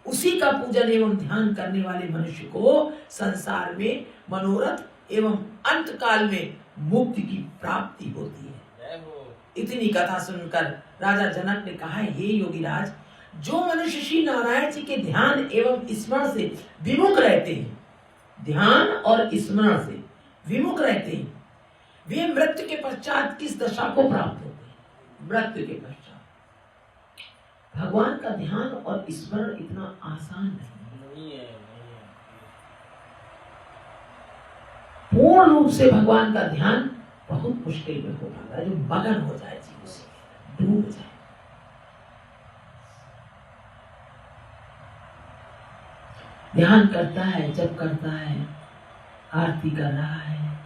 उसी का पूजन एवं ध्यान करने वाले मनुष्य को संसार में मनोरथ एवं अंत काल में मुक्ति की प्राप्ति होती है। इतनी कथा सुनकर राजा जनक ने कहा, हे योगीराज, जो मनुष्य श्री नारायण जी के ध्यान एवं स्मरण से विमुख रहते हैं, ध्यान और स्मरण से विमुख रहते हैं, वे मृत्यु के पश्चात किस दशा को प्राप्त होते हैं? मृत्यु के पश्चात भगवान का ध्यान और स्मरण इतना आसान नहीं है। पूर्ण रूप से भगवान का ध्यान बहुत मुश्किल में हो पाता है, जो मगन हो जाए जी उसी डूब जाए। ध्यान करता है, जब करता है, आरती कर रहा है,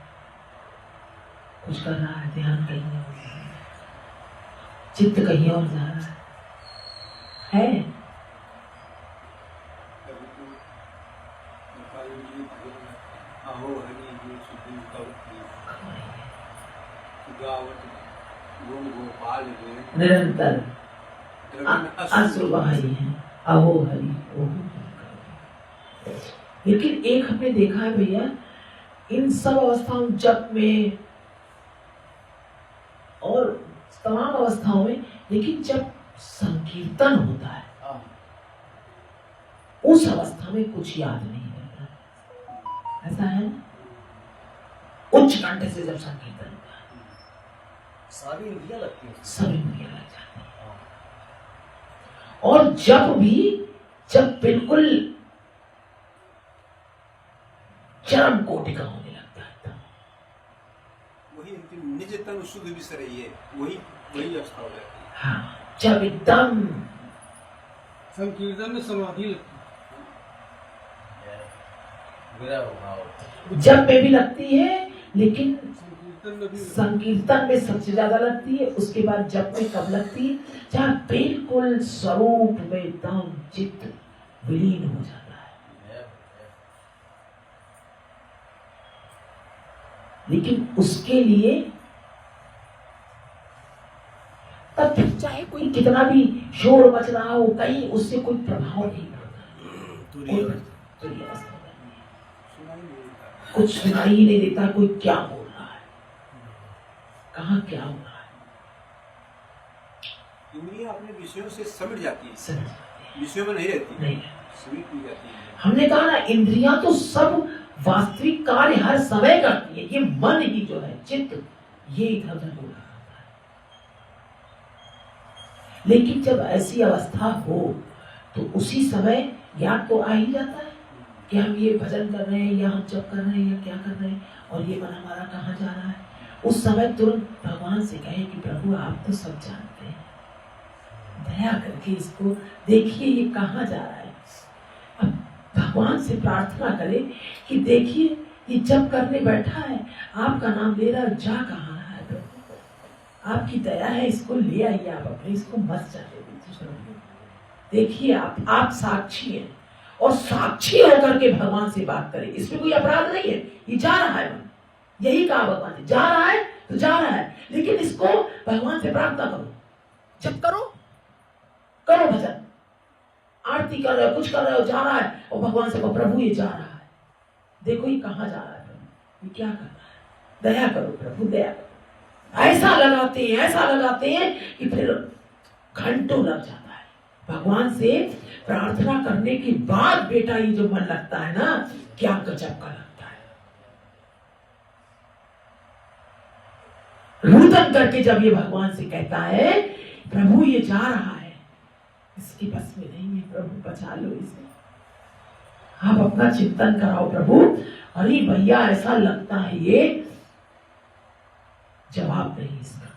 कुछ कर रहा है, ध्यान कहीं और जा रहा है, चित्त कहीं और जा रहा है। निरंतर आंसू बहाई है, अहो हरि ओहो। लेकिन एक हमने देखा है भैया, इन सब अवस्थाओं जप में और तमाम अवस्थाओं में, लेकिन जब संकीर्तन होता है, उस अवस्था में कुछ याद नहीं रहता। ऐसा है ना? उच्च कंठ से जब संकीर्तन होता है सारी इंद्रियां लगती हैं, सभी इंद्रियां लग जाती हैं। और जब बिल्कुल चरम कोटि का होने लगता है तब वही निज तन शुद्ध विसर है, वही अवस्था हो जाती है। हाँ, जब एकदम संकीर्तन में समाधि लगती जब में भी लगती है, लेकिन संकीर्तन में भी संकीर्तन में सबसे ज्यादा लगती है। उसके बाद जब में कब लगती है? जहाँ बिल्कुल स्वरूप में एकदम चित्त विलीन हो जाता है। लेकिन उसके लिए तब फिर चाहे कोई कितना भी शोर मच रहा हो, कहीं उससे कोई प्रभाव नहीं पड़ता। कुछ सुनाई ही नहीं देता कोई क्या बोल रहा है, कहाँ क्या हो रहा है। इंद्रियां अपने विषयों से समिट जाती है, समझ आते हैं। विषयों में नहीं रहती, नहीं, समिट हो जाती है। हमने कहा ना, इंद्रियां तो सब वास्तविक कार्य हर समय करती है। ये मन ही जो है, चित्त, ये इधर उधर हो रहा होता है। लेकिन जब ऐसी अवस्था हो तो उसी समय याद तो आ ही जाता है कि हम ये भजन कर रहे हैं, या हम जप कर रहे हैं, या क्या कर रहे हैं, और ये मन हमारा कहाँ जा रहा है। उस समय तुरंत भगवान से कहे कि प्रभु आप तो सब जानते हैं, दया करके इसको देखिए ये कहाँ जा रहा है। अब भगवान से प्रार्थना करे कि देखिए ये जप करने बैठा है, आपका नाम ले रहा है, जा कहाँ रहा है प्रभु, आपकी दया है, इसको ले आइए आप अपने, इसको मत जाने दीजिए। देखिए आप साक्षी हैं, और साक्षी होकर के भगवान से बात करें, इसमें कोई अपराध नहीं है। ये जा रहा है मन, यही कहा भगवान ने, जा रहा है तो जा रहा है, लेकिन इसको भगवान से प्रार्थना करो, जब करो भजन, आरती कर रहे हो, कुछ कर रहे हो, जा रहा है, और भगवान से कहो प्रभु ये जा रहा है, देखो ये कहाँ जा रहा है प्रभु, ये क्या कर रहा है, दया करो प्रभु, दया करो। ऐसा लगाते हैं कि फिर घंटों लग जाता है। भगवान से प्रार्थना करने के बाद बेटा ये जो मन लगता है ना, क्या गजब का लगता है। रुदन करके जब ये भगवान से कहता है प्रभु ये जा रहा है, इसकी बस में नहीं है प्रभु, बचा लो इसे, आप अपना चिंतन कराओ प्रभु। अरे भैया ऐसा लगता है ये जवाब नहीं इसका।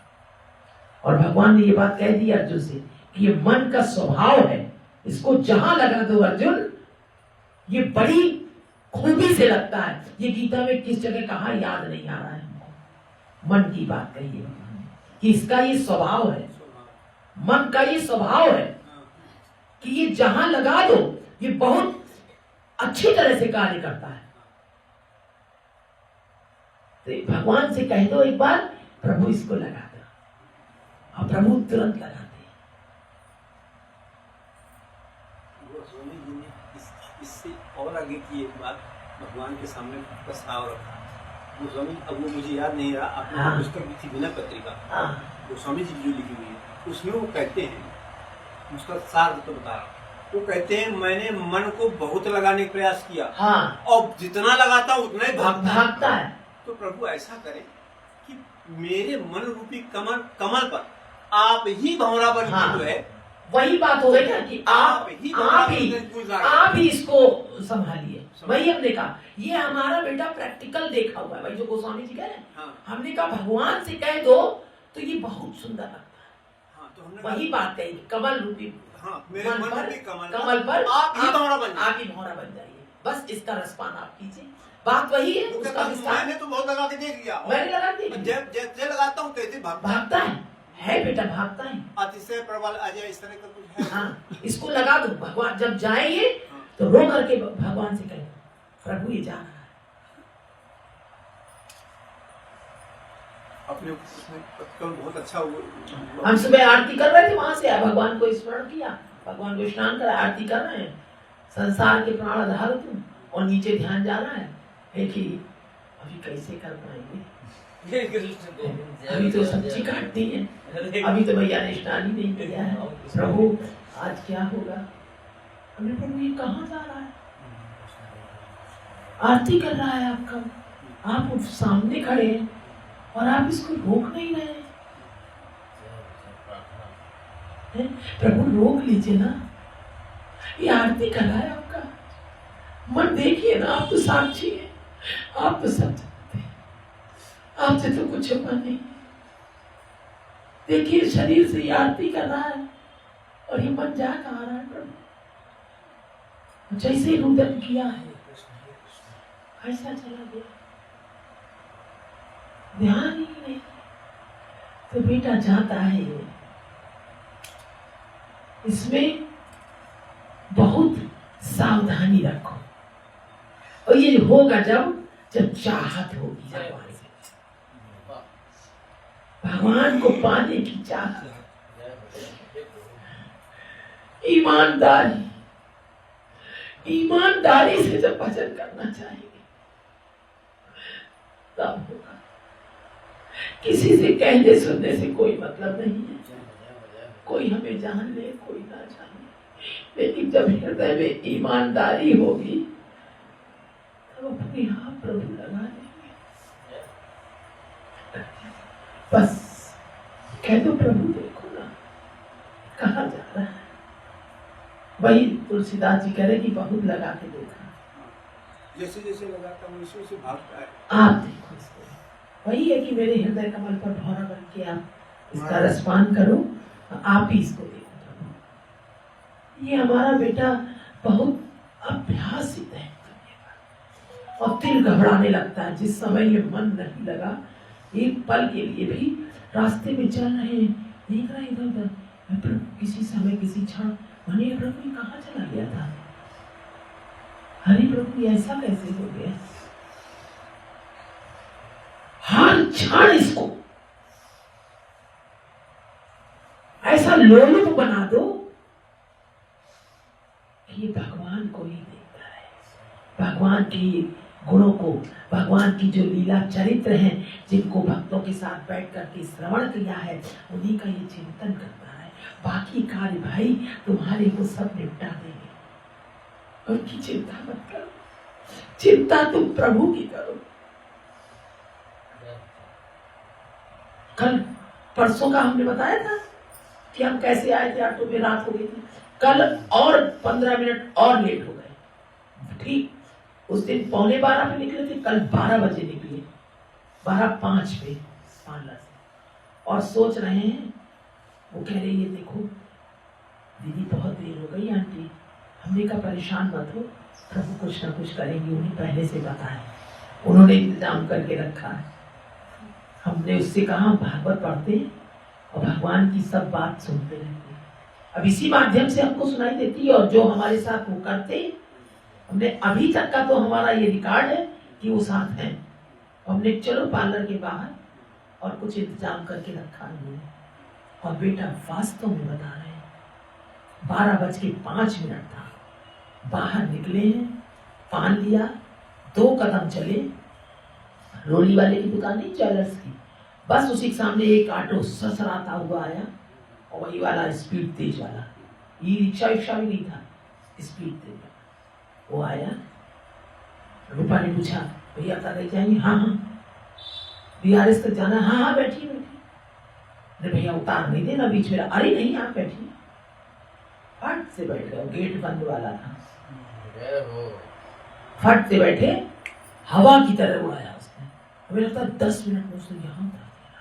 और भगवान ने ये बात कह दी अर्जुन से कि ये मन का स्वभाव है, इसको जहां लगा दो अर्जुन, ये बड़ी खूबी से लगता है। ये गीता में किस जगह कहा याद नहीं आ रहा है हमको। मन की बात कही है भगवान ने कि इसका ये स्वभाव है, मन का ये स्वभाव है कि ये जहां लगा दो ये बहुत अच्छी तरह से कार्य करता है। तो भगवान से कह दो एक बार प्रभु इसको लगा दो, और प्रभु तुरंत लगाते हैं। गोस्वामी जी ने इससे और आगे की एक बात भगवान के सामने प्रस्ताव रखा। गोस्वामी अब वो मुझे याद नहीं रहा, आपने हाँ। पुस्तक लिखी विनय पत्रिका, हाँ, गोस्वामी जी की जो लिखी हुई है, उसमें वो कहते हैं, उसका सार तो बता रहा हूं, वो कहते हैं मैंने मन को बहुत लगाने का प्रयास किया, हाँ, और जितना लगाता हूं उतना ही भागता है। तो प्रभु ऐसा करें कि मेरे मन रूपी कमल पर आप ही भंवरा बन हाँ। जो है, वही बात हो गई ना कि आप ही इसको संभालिए। वही हमने कहा, ये हमारा बेटा प्रैक्टिकल देखा हुआ है, वही जो गोस्वामी जी कह रहे हैं। हाँ। हमने कहा भगवान से कह दो तो ये बहुत सुंदर लगता है। हाँ, तो हमने वही बात कही, कमल रूपी, हाँ, मेरे मन रूपी कमल पर आप ही भंवरा बन जाइए, बस इसका रसपान आप कीजिए। बात वही है, उसका विस्तार। मैंने तो बहुत लगा के देख लिया, मैंने लगा दी, जैसे लगाता हूँ कैसे भागता है बेटा, भागता है। अतिशय प्रबल अजय इस तरह का कुछ है। हाँ, इसको लगा दो। भगवान जब जाएंगे तो रो करके भगवान से कहें प्रभु ये जा रहा है। अपने उसमें पत्तल बहुत अच्छा हुआ। हम सुबह आरती कर रहे थे, वहां से भगवान को स्मरण किया, भगवान को स्नान करा, आरती कर रहे हैं, संसार के प्राण आधार तुम, और नीचे ध्यान जा रहा है कि अभी कैसे कर पाएंगे, अभी तो सब्जी काटती है, अभी तो भैया ने स्नान ही नहीं किया है। प्रभु आज क्या होगा? हमने प्रभु ये कहाँ जा रहा है? आरती कर रहा है आपका, आप सामने खड़े हैं और आप इसको रोक नहीं रहे हैं। प्रभु रोक लीजिए ना, ये आरती कर रहा है आपका मन, देखिए ना, आप तो साक्षी है, आप तो सब जानते हैं, आपसे तो कुछ छुपा नहीं। देखिए शरीर से ये आरती कर रहा है और ये मन जा कहाँ रहा है? प्रभु जैसे रुदन किया है ऐसा चला गया, ध्यान ही नहीं। तो बेटा जाता है ये, इसमें बहुत सावधानी रखो। और ये होगा जब चाहत होगी भगवान से, भगवान को पाने की चाहत, ईमानदारी से जब भजन करना चाहिए तब होगा। किसी से कहने सुनने से कोई मतलब नहीं है, कोई हमें जान ले कोई ना जाने, लेकिन जब हृदय में ईमानदारी होगी तब अपने आप प्रभु लगा देंगे। बस कह दो प्रभु देखो ना कहाँ जा रहा है। वही तुलसीदास जी कह रहे कि बहुत लगा के देखा, जैसे जैसे लगाता हूँ वैसे वैसे भागता है। आप देखो इसको, वही है कि मेरे हृदय कमल पर भौरा बन के आप इसका रसपान करो, आप ही इसको देखो। ये हमारा बेटा बहुत अभ्यासित है और दिल घबराने लगता है जिस समय ये मन नहीं लगा, एक पल के लिए भी रास्ते में चल रहे हैं, देख रहे इधर उधर, किसी समय किसी क्षण माने प्रभु कहाँ चला गया था, हरि प्रभु ऐसा कैसे हो गया? हर क्षण इसको ऐसा लोलुप बना दो कि ये भगवान को ही देखता है, भगवान के गुणों को, भगवान की जो लीला चरित्र हैं जिनको भक्तों के साथ बैठ करके श्रवण किया है उन्हीं का ये चिंतन करता है। बाकी कार्य भाई तुम्हारे को सब निपटा देंगे, उनकी चिंता मत करो, चिंता तुम प्रभु की करो। कल परसों का हमने बताया था कि हम कैसे आए थे, ऑटो में रात हो गई थी, कल और 15 मिनट और लेट हो गए। ठीक उस दिन 11:15 पे निकले थे, कल 12 बजे निकले, 12:05 पे पार्लर से। और सोच रहे हैं, वो कह रही है देखो दीदी बहुत देर हो गई आंटी, हमने कहा परेशान मत हो, प्रभु कुछ ना कुछ करेंगे, उन्हें पहले से पता है, उन्होंने इंतजाम करके रखा है। हमने उससे कहा भागवत पढ़ते हैं और भगवान की सब बात सुनते रहते हैं, अब इसी माध्यम से हमको सुनाई देती है, और जो हमारे साथ वो करते हैं, हमने अभी तक का तो हमारा ये रिकॉर्ड है कि वो साथ हैं। हमने चलो पार्लर के बाहर और कुछ इंतजाम करके रखा है। और बेटा वास्तव में बता रहे हैं 12:05 था, बाहर निकले हैं, पान लिया, 2 कदम चले, रोली वाले की दुकान नहीं ज्वेलर्स की, बस उसी के सामने एक ऑटो ससराता हुआ आया और वही वाला स्पीड तेज वाला, ये रिक्शा भी नहीं था, स्पीड तेज वो आया। रूपा ने पूछा भैया तक जाएंगे? हाँ BRS तक जाना? हाँ बैठिए बैठिए। अरे भैया उतार नहीं देना बीच में? अरे नहीं आप बैठिए। फट से बैठ गए, गेट बंद वाला था, फट से बैठे, हवा की तरह उड़ाया उसने। हमें लगता 10 मिनट में उसने यहाँ उतार दिया।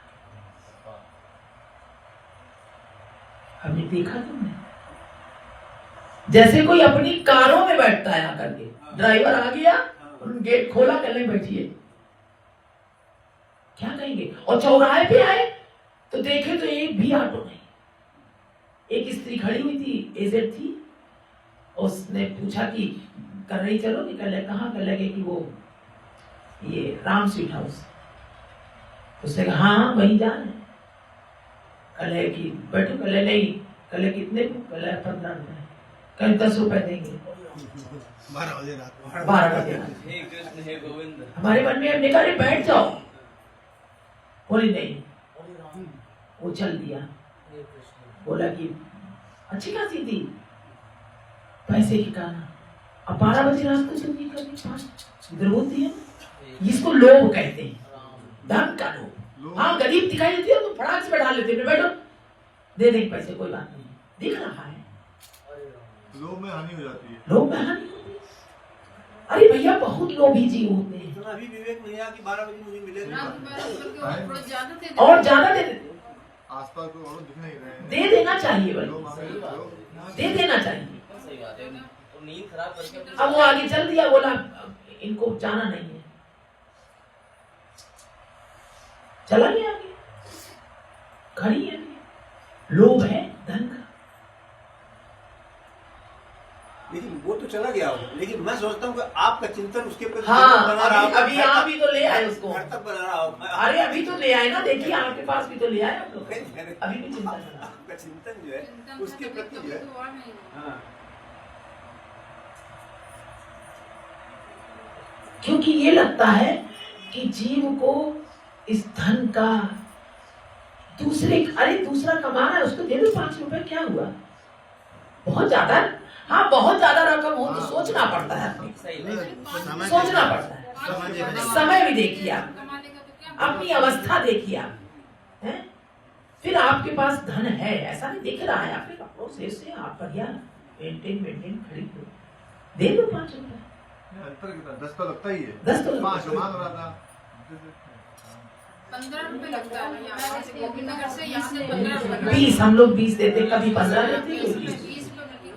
हमने देखा तुमने जैसे कोई अपनी कारों में बैठता है आकर के, ड्राइवर आ गया, गेट खोला, कल बैठिए, क्या कहेंगे? और चौराहे पे आए तो देखे तो एक भी ऑटो नहीं, एक स्त्री खड़ी हुई थी, एजेड थी, उसने पूछा कि कर रही चलो कि कल कहाँ, कर लगे कि वो ये राम स्वीट हाउस, उसने कहा हाँ वहीं जाना है। कल है कि बैठो, कल नहीं, कल कितने को? कल 15 रुपए, कल 10 रुपए देंगे। 12 बजे रात 12 बजे हमारे मन में हमने कहा बैठ जाओ, बोली नहीं, वो चल दिया। बोला कि अच्छी खासी थी पैसे के कारण, अब 12 बजे रात को चलनी करनी 5 इधर होती है। इसको लोभ कहते हैं, धन का लोभ। हाँ गरीब दिखाई देती है तो फटाक से बैठा लेते हैं, बैठो दे देंगे पैसे, कोई बात नहीं, दिख रहा है। लोभ में हानि हो जाती है। लोभ में हानि होती है। अरे भैया बहुत लोभी जीव होते हैं। तो अभी विवेक नहीं आया कि 12 बजे मुझे मिलेगा और ज्यादा दे देते, आसपास तो और दिख नहीं रहे हैं। दे देना चाहिए भाई, लोग मांगे तो दे देना चाहिए। सही बात है, तो नींद खराब करके अब वो आगे चल दिया, बोला इनको जाना नहीं है, चला गया आगे, खड़ी है। लोभ है धन का। लेकिन वो तो चला गया हो, लेकिन मैं सोचता हूँ कि आपका चिंतन उसके प्रति हाँ बना रहा अभी यहाँ भी तो ले आए उसको। घर तक बना रहा हो। अरे अभी तो ले आए ना, देखिए आपके पास भी तो ले आए आप लोग, अभी भी चिंता कर रहा। आपका चिंतन जो है उसके प्रति जो है। हाँ। क्योंकि ये लगता है कि जीव को इस धन का दूसरा कमा रहा है, उसको दे दो 5 रुपए, क्या हुआ? बहुत ज्यादा, हाँ बहुत ज्यादा रकम हो तो सोचना पड़ता है, सोचना पड़ता है। समय भी देखिए आप, अपनी अवस्था देखिए आप, हैं? फिर आपके पास धन है, ऐसा नहीं दिख रहा है, आपके कपड़ों से आप बढ़िया मेंटेन खरीद लो, दे दो 5 रुपए। अंतर कितना? 10 तो लगता ही है। 10 तो 5 मांग रहा था। 15 रुपए लगता है यहाँ से, गोविंदनगर से यहाँ से 15 रुपए। 20 हम लोग 20 देते, कभी 15 देते,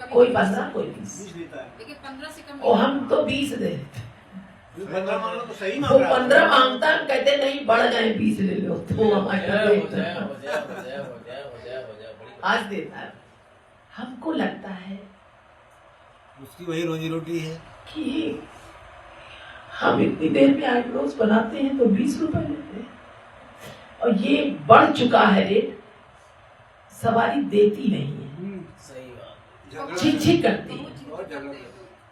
कोई 15 कोई 20, देता है। लेकिन 15 से कम और हम तो 20 देते। 15 मांग लो तो सही वो मांग रहा है। 15 मांगता है, कहते नहीं बढ़ जाए 20 ले लो, तो हमारे आज देता है। हमको लगता है उसकी वही रोजी रोटी है कि हम इतनी देर में आईब्रोज बनाते हैं तो 20 रुपए लेते हैं, और ये बढ़ चुका है रेट, सवारी देती नहीं है, सही बात। छिक करती है। और झगड़ा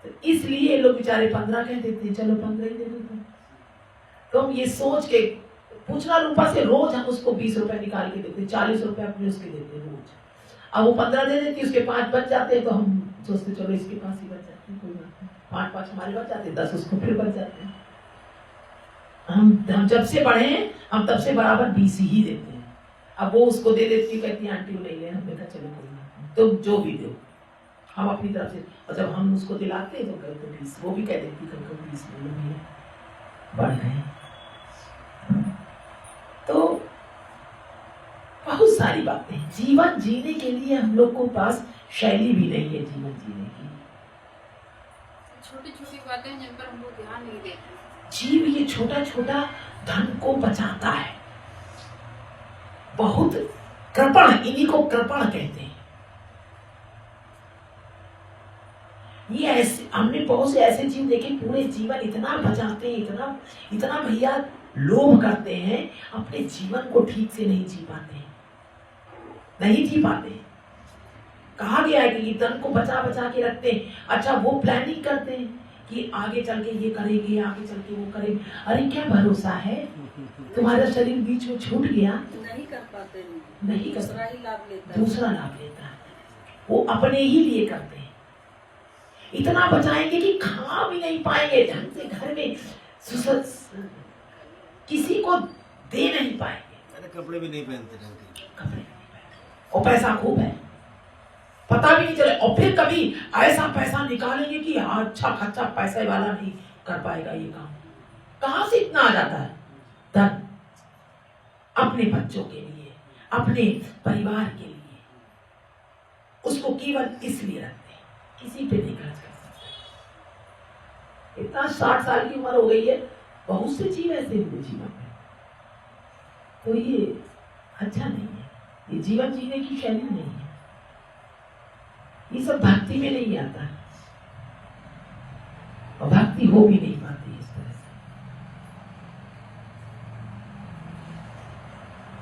तो इसलिए ये लोग बेचारे 15 कह देते हैं, चलो 15 ही दे देते हैं। तो हम ये सोच के पूछना रूपा से रोज हम उसको 20 रुपए निकाल के देते, 40 रुपए अपने उसके देते रोज। अब वो 15 दे देती, उसके 5 बच जाते हैं, तो हम सोचते चलो इसके पास ही बच जाते हैं, कोई बात नहीं, 5 हमारे बच जाते हैं, 10 उसको फिर बच जाते हैं। हम जब से बढ़े हैं हम तब से बराबर 20 ही देते हैं। अब वो उसको दे देती, कहती आंटी वो नहीं ले, हमने कहा चलो कोई बात नहीं, तो जो भी दो हम अपनी तरफ से, और जब हम उसको दिलाते हैं तो कहते 20, वो भी कह देती कभी 20 ले लो भैया, बढ़ गए। तो बहुत सारी बातें, जीवन जीने के लिए हम लोग को पास शैली भी नहीं है जीवन जीने की। छोटी छोटी बातें जिन पर हम लोग ध्यान नहीं देते। जीव ये छोटा छोटा धन को बचाता है, बहुत कृपण, इन्हीं को कृपण कहते हैं। ये ऐसे हमने बहुत से ऐसे जीव देखे, पूरे जीवन इतना बचाते हैं, इतना भैया लोभ करते हैं, अपने जीवन को ठीक से नहीं जी पाते, नहीं जी पाते। कहा गया है कि धन को बचा बचा के रखते हैं। अच्छा वो प्लानिंग करते हैं कि आगे चल के ये करेंगे, आगे चल के वो करेंगे। अरे क्या भरोसा है, तुम्हारा शरीर बीच में छूट गया, नहीं कर पाते, नहीं कर दूसरा ही लाभ लेता है। दूसरा लाभ लेता है, वो अपने ही लिए करते हैं। इतना बचाएंगे कि खा भी नहीं पाएंगे ढंग से, घर में किसी को दे नहीं पाएंगे, कपड़े भी नहीं पहनते ढंग के। कपड़े नहीं पहनते, और पैसा खूब है, पता भी नहीं चले। और फिर कभी ऐसा पैसा निकालेंगे कि अच्छा खर्चा पैसे वाला नहीं कर पाएगा ये काम। कहां से इतना आ जाता है धन? अपने बच्चों के लिए, अपने परिवार के लिए, उसको केवल इसलिए रखते हैं, किसी पे नहीं खर्च कर सकते। इतना 60 साल की उम्र हो गई है, बहुत से जीव ऐसे हुए जीवन में, तो ये अच्छा नहीं है, ये जीवन जीने की शैली नहीं है। ये सब भक्ति में नहीं आता है, और भक्ति हो भी नहीं पाती इस तरह से।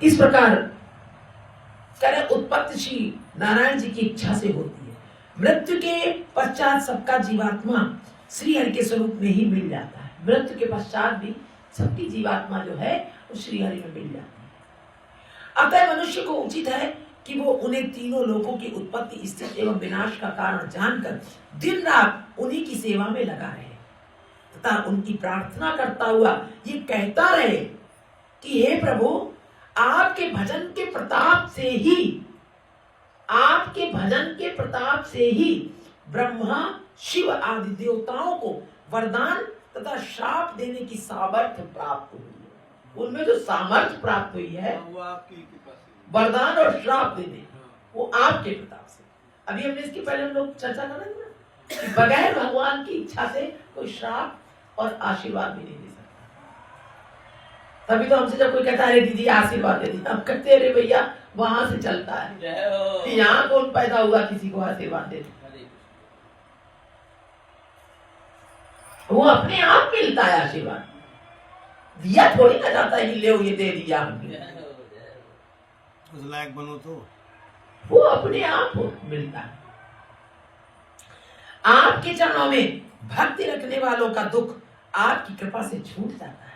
इस प्रकार करें उत्पत्ति श्री नारायण जी की इच्छा से होती है। मृत्यु के पश्चात सबका जीवात्मा श्री हरि के स्वरूप में ही मिल जाता है। मृत्यु के पश्चात भी सबकी जीवात्मा जो है वो श्री हरि में मिल जाती है। अतः मनुष्य को उचित है कि वो उन्हें तीनों लोगों की उत्पत्ति, स्थिति एवं विनाश का कारण जानकर दिन रात उन्हीं की सेवा में लगा रहे तथा उनकी प्रार्थना करता हुआ ये कहता रहे कि हे प्रभु, आपके भजन के प्रताप से ही ब्रह्मा, शिव आदि देवताओं को वरदान तथा श्राप देने की सामर्थ्य प्राप्त हुई है। उनमें जो सामर्थ्य प्राप्त हुई है वो आपकी कृपा से। वरदान और श्राप देने, वो आपके प्रताप से। अभी हमने इसकी पहले हम लोग चर्चा कर रहे थे ना कि बगैर भगवान की इच्छा से कोई श्राप और आशीर्वाद भी नहीं दे सकता। तभी तो हमसे जब कोई कहता है दीदी आशीर्वाद दे दी, हम कहते हैं अरे भैया वहां से चलता है, यहाँ कौन पैदा हुआ किसी को आशीर्वाद दे। वो अपने आप मिलता है आशीर्वाद, दिया थोड़ी ना जाता है कि ले ये दे दिया हमने, उस लायक बनो तो वो अपने आप मिलता है। आपके चरणों में भक्ति रखने वालों का दुख आपकी कृपा से छूट जाता है।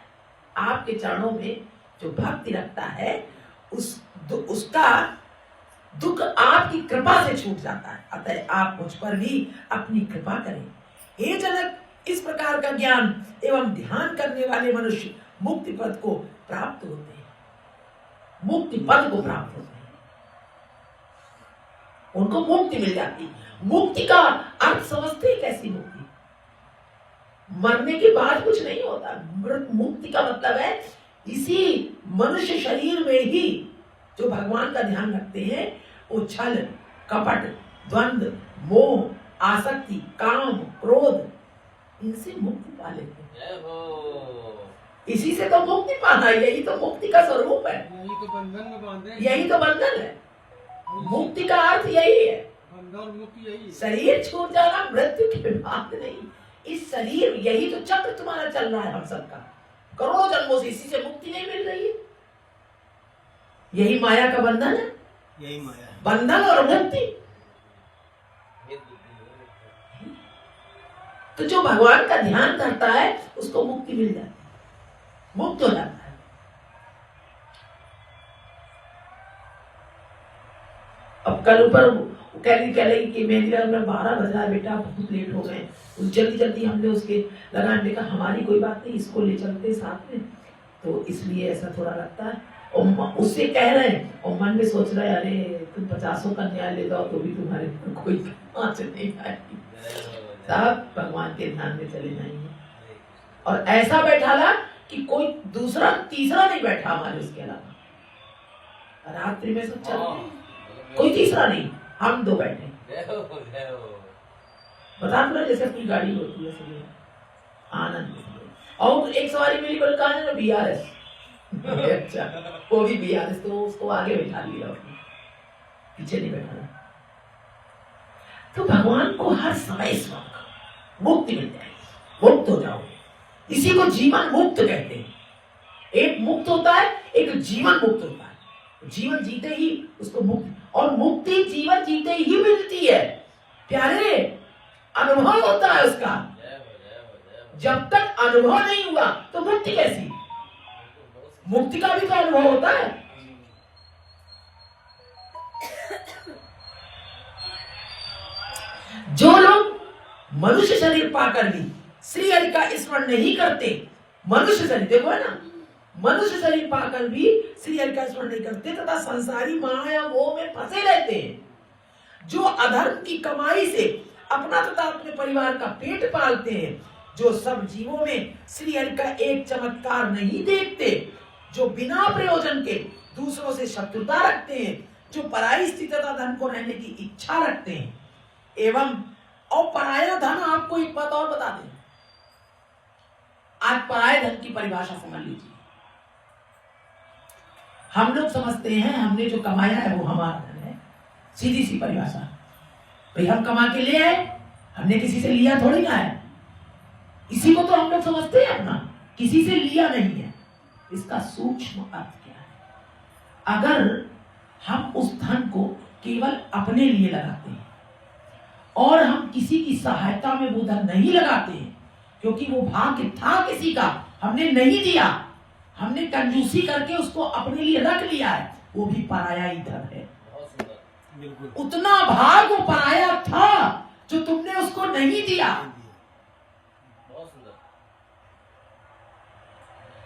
आपके चरणों में जो भक्ति रखता है उसका दुख आपकी कृपा से छूट जाता है। अतः आप मुझ पर भी अपनी कृपा करें। हे जनक, इस प्रकार का ज्ञान एवं ध्यान करने वाले मनुष्य मुक्ति पद को प्राप्त होते हैं, मुक्ति पद को प्राप्त होते हैं, उनको मुक्ति मिल जाती है। मुक्ति का अर्थ समझते हैं कैसी मुक्ति? मरने के बाद कुछ नहीं होता। मुक्ति का मतलब है इसी मनुष्य शरीर में ही जो भगवान का ध्यान रखते हैं वो छल, कपट, द्वंद्व, मोह, आसक्ति, काम, क्रोध, इनसे मुक्ति पा लेते हैं। इसी से तो मुक्ति पाना है, यही तो मुक्ति का स्वरूप है, यही तो बंधन में बांधे, यही तो बंधन है। मुक्ति का अर्थ यही है, बंधन और मुक्ति यही है। शरीर छूट जाना मृत्यु की बात नहीं, इस शरीर, यही तो चक्र तुम्हारा चल रहा है हम सबका, करोड़ों जन्मों से इसी से मुक्ति नहीं मिल रही है। यही माया का बंधन है, यही माया है। बंधन और मुक्ति। तो जो भगवान का ध्यान करता है उसको मुक्ति मिल जाती है, मुक्त हो जाता है। अब कल ऊपर कह रही कि मेहंदी में 12 बजा बेटा, बहुत लेट हो गए, जल्दी जल्दी हमने उसके लगाने देखा, हमारी कोई बात नहीं, इसको ले चलते साथ में, तो इसलिए ऐसा थोड़ा लगता है। और उससे कह रहे हैं और मन में सोच रहे अरे तुम 50 का न्याय ले जाओ तो भी तुम्हारे कोई आंच नहीं आएगी, सब भगवान के ध्यान में चले जाएंगे। और ऐसा बैठाला कि कोई दूसरा तीसरा नहीं बैठा हमारे उसके अलावा, रात्रि में सब चलते, कोई तीसरा नहीं, हम 2 बैठे। बता दो जैसे अपनी गाड़ी होती है आनंद। और एक सवारी मिली, बोल कहा है BRS अच्छा, वो भी BRS, तो उसको आगे बैठा लिया, पीछे नहीं बैठा। तो भगवान को हर समय स्मरण, मुक्ति मिल जाएगी, मुक्त हो जाओ। इसी को जीवन मुक्त कहते हैं। एक मुक्त होता है, एक जीवन मुक्त होता है। जीवन जीते ही उसको मुक्ति, और मुक्ति जीवन जीते ही मिलती है प्यारे, अनुभव होता है उसका। जब तक अनुभव नहीं हुआ तो मुक्ति कैसी? मुक्ति का भी तो अनुभव होता है। जो लोग मनुष्य शरीर पाकर भी श्री हरि का स्मरण नहीं करते, मनुष्य शरीर देखो है ना, मनुष्य शरीर पाकर भी श्री हरि का स्मरण नहीं करते तथा संसारी माया मोह में फंसे रहते हैं, जो अधर्म की कमाई से अपना तथा अपने परिवार का पेट पालते हैं, जो सब जीवों में श्री हरि का एक चमत्कार नहीं देखते, जो बिना प्रयोजन के दूसरों से शत्रुता रखते हैं, जो पराई स्थिति तथा धन को रहने की इच्छा रखते हैं, एवं और पराया धन। आपको एक बात और बता दें, आज पराये धन की परिभाषा समझ लीजिए। हम लोग समझते हैं हमने जो कमाया है वो हमारा धन है, सीधी सी परिभाषा। भाई हम कमा के ले आए, हमने किसी से लिया थोड़ी ना है, इसी को तो हम लोग समझते हैं अपना, किसी से लिया नहीं है। इसका सूक्ष्म अर्थ क्या है? अगर हम उस धन को केवल अपने लिए लगाते हैं और हम किसी की सहायता में वो धन नहीं लगाते हैं, क्योंकि वो भाग्य था किसी का, हमने नहीं दिया, हमने कंजूसी करके उसको अपने लिए रख लिया है, वो भी पराया ही धन है। बहुत सुंदर। बिल्कुल उतना भाग वो पराया था जो तुमने उसको नहीं दिया, बहुत सुंदर।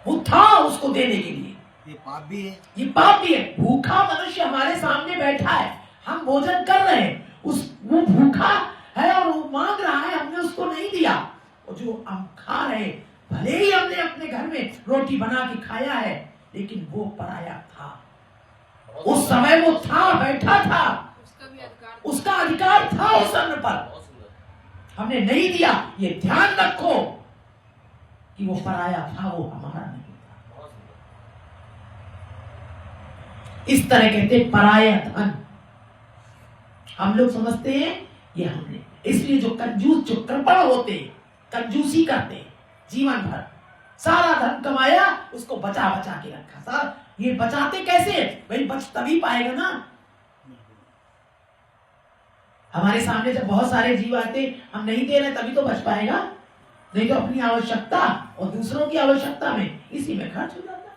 वो था उसको देने के लिए। ये पाप भी है। ये पाप भी है। भूखा मनुष्य हमारे सामने बैठा है, हम भोजन कर रहे हैं, वो भूखा है और वो मांग रहा है, हमने उसको नहीं दिया। और जो हम खा रहे, भले ही हमने अपने घर में रोटी बना के खाया है, लेकिन वो पराया था। उस समय वो था, बैठा था, उसका भी अधिकार उसका अधिकार था उस अन्न पर, बहुत सुंदर। हमने नहीं दिया। ये ध्यान रखो कि वो पराया था, वो हमारा नहीं था। बहुत सुंदर। इस तरह कहते हैं पराया धन। हम लोग समझते हैं ये हमने, इसलिए जो कंजूस, जो कृपण होते हैं, कंजूसी करते हैं जीवन भर, सारा धन कमाया, उसको बचा बचा के रखा। सारा ये बचाते कैसे? भाई बच तभी पाएगा ना। हमारे सामने जब बहुत सारे जीव आते, हम नहीं दे रहे तभी तो बच पाएगा, नहीं तो अपनी आवश्यकता और दूसरों की आवश्यकता में इसी में खर्च हो जाता है।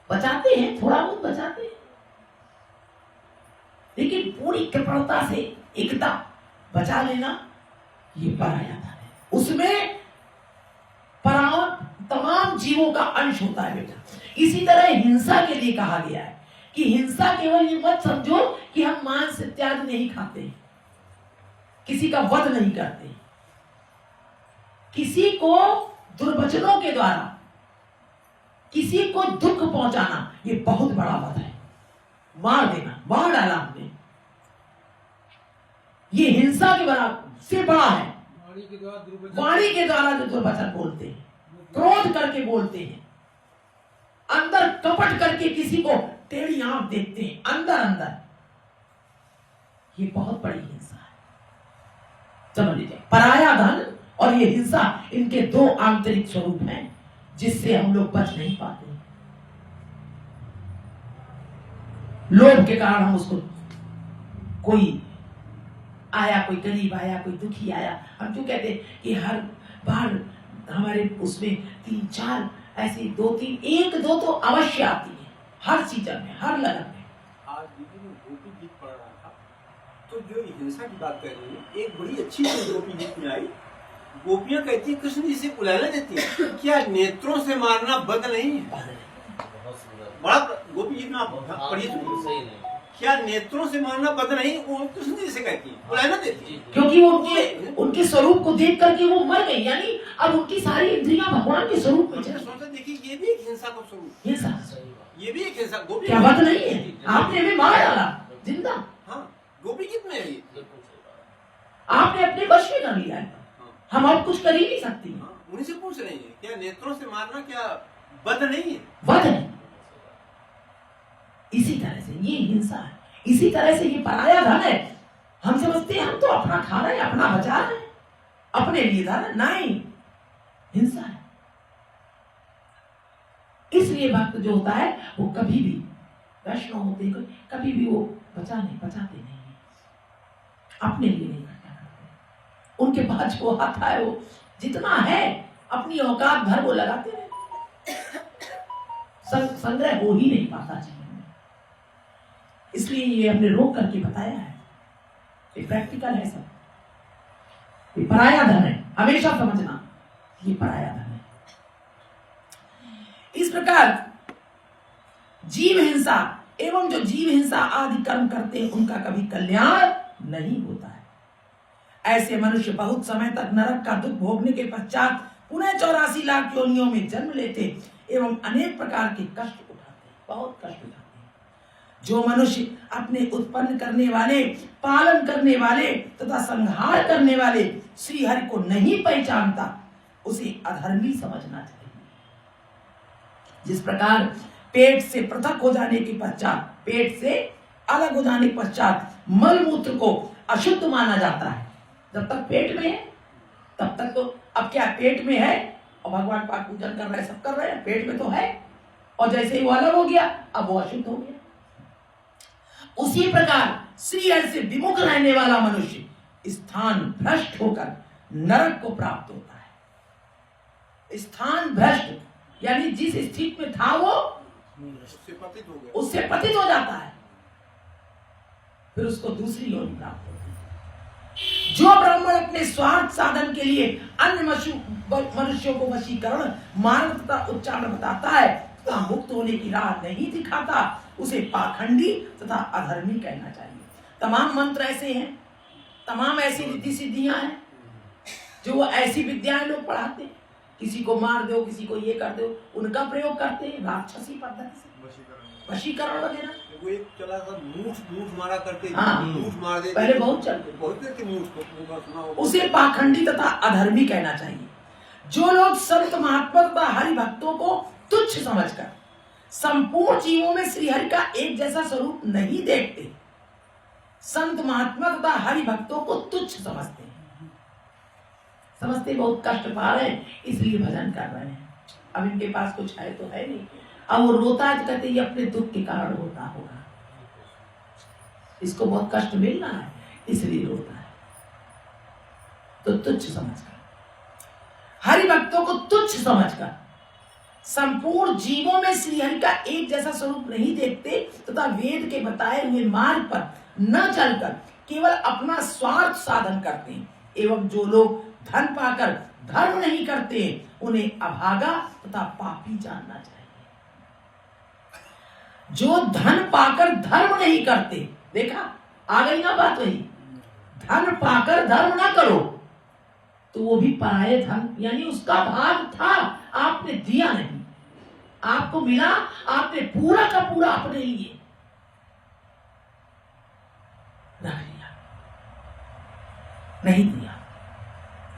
बचाते हैं, थोड़ा बहुत बचाते हैं, लेकिन पूरी कृपणता से एकदम बचा लेना, ये पराया धन है। उसमें तमाम जीवों का अंश होता है बेटा। इसी तरह हिंसा के लिए कहा गया है कि हिंसा केवल ये मत समझो कि हम मांस इत्यादि नहीं खाते, किसी का वध नहीं करते, किसी को दुर्वचनों के द्वारा किसी को दुख पहुंचाना, ये बहुत बड़ा वध है। मार देना, मार डाला हमने, ये हिंसा के बराबर से बड़ा है। वाणी के द्वारा जो दुर्वचन बोलते हैं, क्रोध करके बोलते हैं, अंदर कपट करके किसी को टेढ़ी आंख देखते हैं अंदर अंदर, ये बहुत बड़ी हिंसा है। समझ लीजिए, पराया धन और ये हिंसा, इनके दो आंतरिक स्वरूप हैं जिससे हम लोग बच नहीं पाते। लोभ के कारण हम उसको, कोई आया, कोई गरीब आया, कोई दुखी आया, हम क्यों कहते हैं कि हर बार हमारे उसमें 3-4 ऐसी 2-3 1-2 तो अवश्य आती है हर सीजन में, हर लगन में। आज दीदी में गोपी गीत पढ़ रहा था, तो जो हिंसा की बात कर रही है, एक बड़ी अच्छी चीज गोपी गीत में आई। गोपियां कहती है कृष्ण जी से उलाहना देती है, क्या नेत्रों से मारना बद नहीं है? बहुत सुंदर। बड़ा गोपी गीत में आप पढ़िए तो सही नहीं। क्या नेत्रों से मारना बद नहीं, वो कृष्ण जी से कहती है, उलाहना देती है। क्योंकि वो उनके स्वरूप को देख करके वो मर गई, यानी अब उनकी सारी इंद्रियां भगवान के स्वरूप में हमने चली। सोचा देखिए ये भी एक हिंसा का स्वरूप, हिंसा सही बात। ये भी एक हिंसा। गोपी क्या बात नहीं है? आपने हमें मार डाला जिंदा, हाँ गोपी गीत में है ये। बिल्कुल सही बात। आपने अपने वश में कर लिया है, हम अब कुछ कर ही नहीं सकते। हाँ, उन्हीं से पूछ रही है, क्या नेत्रों से मारना क्या बद नहीं है? वध है। इसी तरह से ये हिंसा है, इसी तरह से ये पराया धन है। हम समझते हैं हम तो अपना खा रहे हैं, अपना बचा रहे हैं, अपने लिए धन है, नहीं, हिंसा है। इसलिए भक्त जो होता है वो कभी भी, वैष्णव होते हैं कभी भी वो बचाते नहीं है, अपने लिए नहीं करते। उनके पास जो आता है वो जितना है अपनी औकात भर वो लगाते रहते, संग्रह हो ही नहीं पाता जीवन में। इसलिए ये हमने रोक करके बताया है, ये प्रैक्टिकल है सब। ये पराया धन है, हमेशा समझना ये पराया धन है। इस प्रकार जीव हिंसा एवं जो जीव हिंसा आदि कर्म करते हैं उनका कभी कल्याण नहीं होता है। ऐसे मनुष्य बहुत समय तक नरक का दुख भोगने के पश्चात पुनः 84 लाख योनियों में जन्म लेते एवं अनेक प्रकार के कष्ट उठाते, बहुत कष्ट उठाते हैं। जो मनुष्य अपने उत्पन्न करने वाले, पालन करने वाले तथा संहार करने वाले श्री हरि को नहीं पहचानता, उसे अधर्मी समझना चाहिए। जिस प्रकार पेट से पृथक हो जाने के पश्चात, पेट से अलग हो जाने के पश्चात मल मूत्र को अशुद्ध माना जाता है, जब तक पेट में है तब तक तो, अब क्या पेट में है और भगवान पाठ पूजन कर रहे हैं, सब कर रहे हैं, पेट में तो है, और जैसे ही वो अलग हो गया अब वो अशुद्ध हो गया। उसी प्रकार श्री हरि से विमुख रहने वाला मनुष्य स्थान भ्रष्ट होकर नरक को प्राप्त होता है। स्थान भ्रष्ट यानी जिस स्थिति में था वो उससे पतित हो गया। उससे पतित हो जाता है, फिर उसको दूसरी योनि प्राप्त होती है। जो ब्राह्मण अपने स्वार्थ साधन के लिए अन्य मनुष्यों को वशीकरण मार्ग तथा उच्चारण बताता है तथा मुक्त होने की राह नहीं दिखाता, उसे पाखंडी तथा अधर्मी कहना चाहिए। तमाम मंत्र ऐसे हैं, तमाम ऐसी रिद्धि सिद्धियां हैं जो वो ऐसी विद्याएं लोग पढ़ाते हैं, किसी को मार दो, किसी को ये कर दो, उनका प्रयोग करते हैं राक्षसी पद्धति से, वशीकरण वगैरह। वो एक चला था मूठ मारा करते, हाँ, मूठ मार देते, पहले बहुत चलते, बहुत देते मूठ को, सुना होगा। उसे पाखंडी तथा अधर्मी कहना चाहिए। जो लोग संत महात्मा तथा हरि भक्तों को तुच्छ समझकर संपूर्ण जीवों में श्रीहरि का एक जैसा स्वरूप नहीं देखते, संत महात्मा तथा हरि भक्तों को तुच्छ समझते हैं, समझते बहुत कष्ट पा रहे हैं इसलिए भजन कर रहे हैं। अब इनके पास कुछ है तो है नहीं, अब वो रोता है तो कहते ये अपने दुख के कारण रोता होगा, इसको बहुत कष्ट मिल रहा है इसलिए रोता है। तो तुच्छ समझकर, हरि भक्तों को तुच्छ समझकर संपूर्ण जीवों में श्रीहरि का एक जैसा स्वरूप नहीं देखते तथा वेद के बताए हुए मार्ग पर न चलकर केवल अपना स्वार्थ साधन करते हैं। एवं जो लोग धन पाकर धर्म नहीं करते उन्हें अभागा तथा पापी जानना चाहिए। जो धन पाकर धर्म नहीं करते, देखा आ गई ना बात वही, धन पाकर धर्म ना करो तो वो भी पराये धन, यानी उसका भाग था आपने दिया नहीं, आपको मिला आपने पूरा का पूरा अपने लिए रख लिया, नहीं दिया।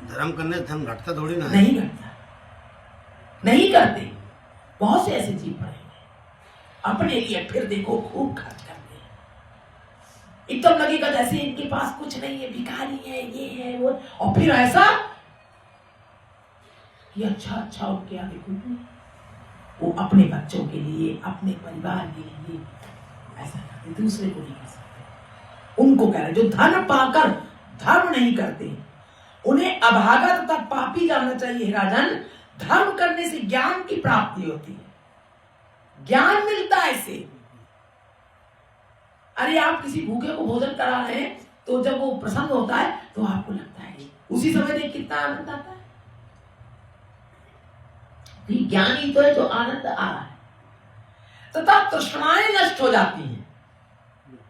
धर्म करने धन घटता थोड़ी ना, नहीं घटता, नहीं करते। बहुत से ऐसे जीव पड़े हैं अपने लिए, फिर देखो खूब खर्च करते हैं, एकदम लगेगा जैसे इनके पास कुछ नहीं है, भिखारी है, ये है वो, और फिर ऐसा कि अच्छा उनके आगे कुछ नहीं, वो अपने बच्चों के लिए, अपने परिवार के लिए ऐसा करते, दूसरे को नहीं कर सकते। उनको कह रहे जो धन पाकर धर्म नहीं करते उन्हें अभागा तथा पापी जानना चाहिए। राजन, धर्म करने से ज्ञान की प्राप्ति होती है, ज्ञान मिलता है इससे। अरे आप किसी भूखे को भोजन करा रहे हैं तो जब वो प्रसन्न होता है तो आपको लगता है उसी समय देख कितना आनंद आता है। ज्ञानी तो है जो आनंद आ रहा है, तथा तृष्णाएं नष्ट हो जाती हैं,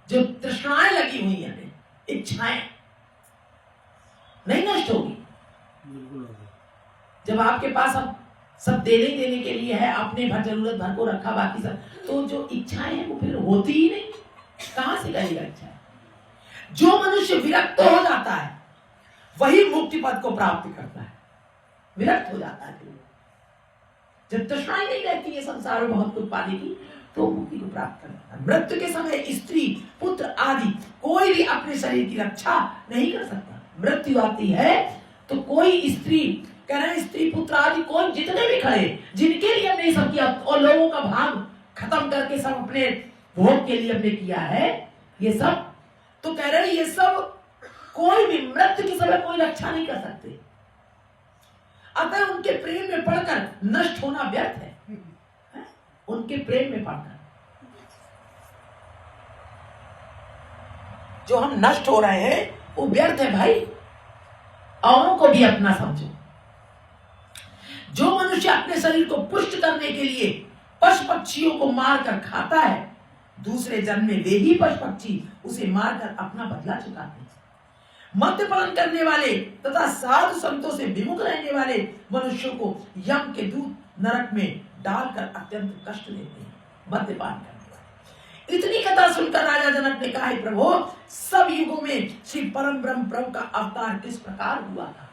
जो तृष्णाएं लगी हुई हैं, इच्छाएं नहीं नष्ट होगी। जब आपके पास अब सब देने के लिए है, आपने भर जरूरत भर को रखा, बाकी सब तो जो इच्छाएं हैं वो फिर होती ही नहीं, कहां से करेगा इच्छा। जो मनुष्य विरक्त हो जाता है वही मुक्ति पद को प्राप्त करता है, विरक्त हो जाता है। जब तृष्णाएं नहीं रहती है संसार में बहुत कुछ पाने की तो मुक्ति को प्राप्त करता है। मृत्यु के समय स्त्री पुत्र आदि कोई भी अपने शरीर की रक्षा नहीं कर सकता। मृत्यु आती है तो कोई स्त्री, कह रहे स्त्री पुत्र आदि कोई जितने भी खड़े जिनके लिए हमने सब किया और लोगों का भाग खत्म करके सब अपने भोग के लिए हमने किया है, ये सब तो कह रहे ये सब कोई भी मृत्यु के समय कोई रक्षा नहीं कर सकते। अतः उनके प्रेम में पड़कर नष्ट होना व्यर्थ है, उनके प्रेम में पड़कर जो हम नष्ट हो रहे हैं वो व्यर्थ है भाई। औरों को भी अपना समझो। जो मनुष्य अपने शरीर को पुष्ट करने के लिए पशु पक्षियों को मारकर खाता है, दूसरे जन्म में वे ही पशु पक्षी उसे मारकर अपना बदला चुकाते हैं। मद्यपान करने वाले तथा साधु संतों से विमुख रहने वाले मनुष्यों को यम के दूत नरक में डालकर अत्यंत कष्ट देते हैं। मद्यपान करने वाले। इतनी कथा सुनकर राजा जनक ने कहा, प्रभु सब युगों में श्री परम ब्रह्म प्रभु का अवतार किस प्रकार हुआ था?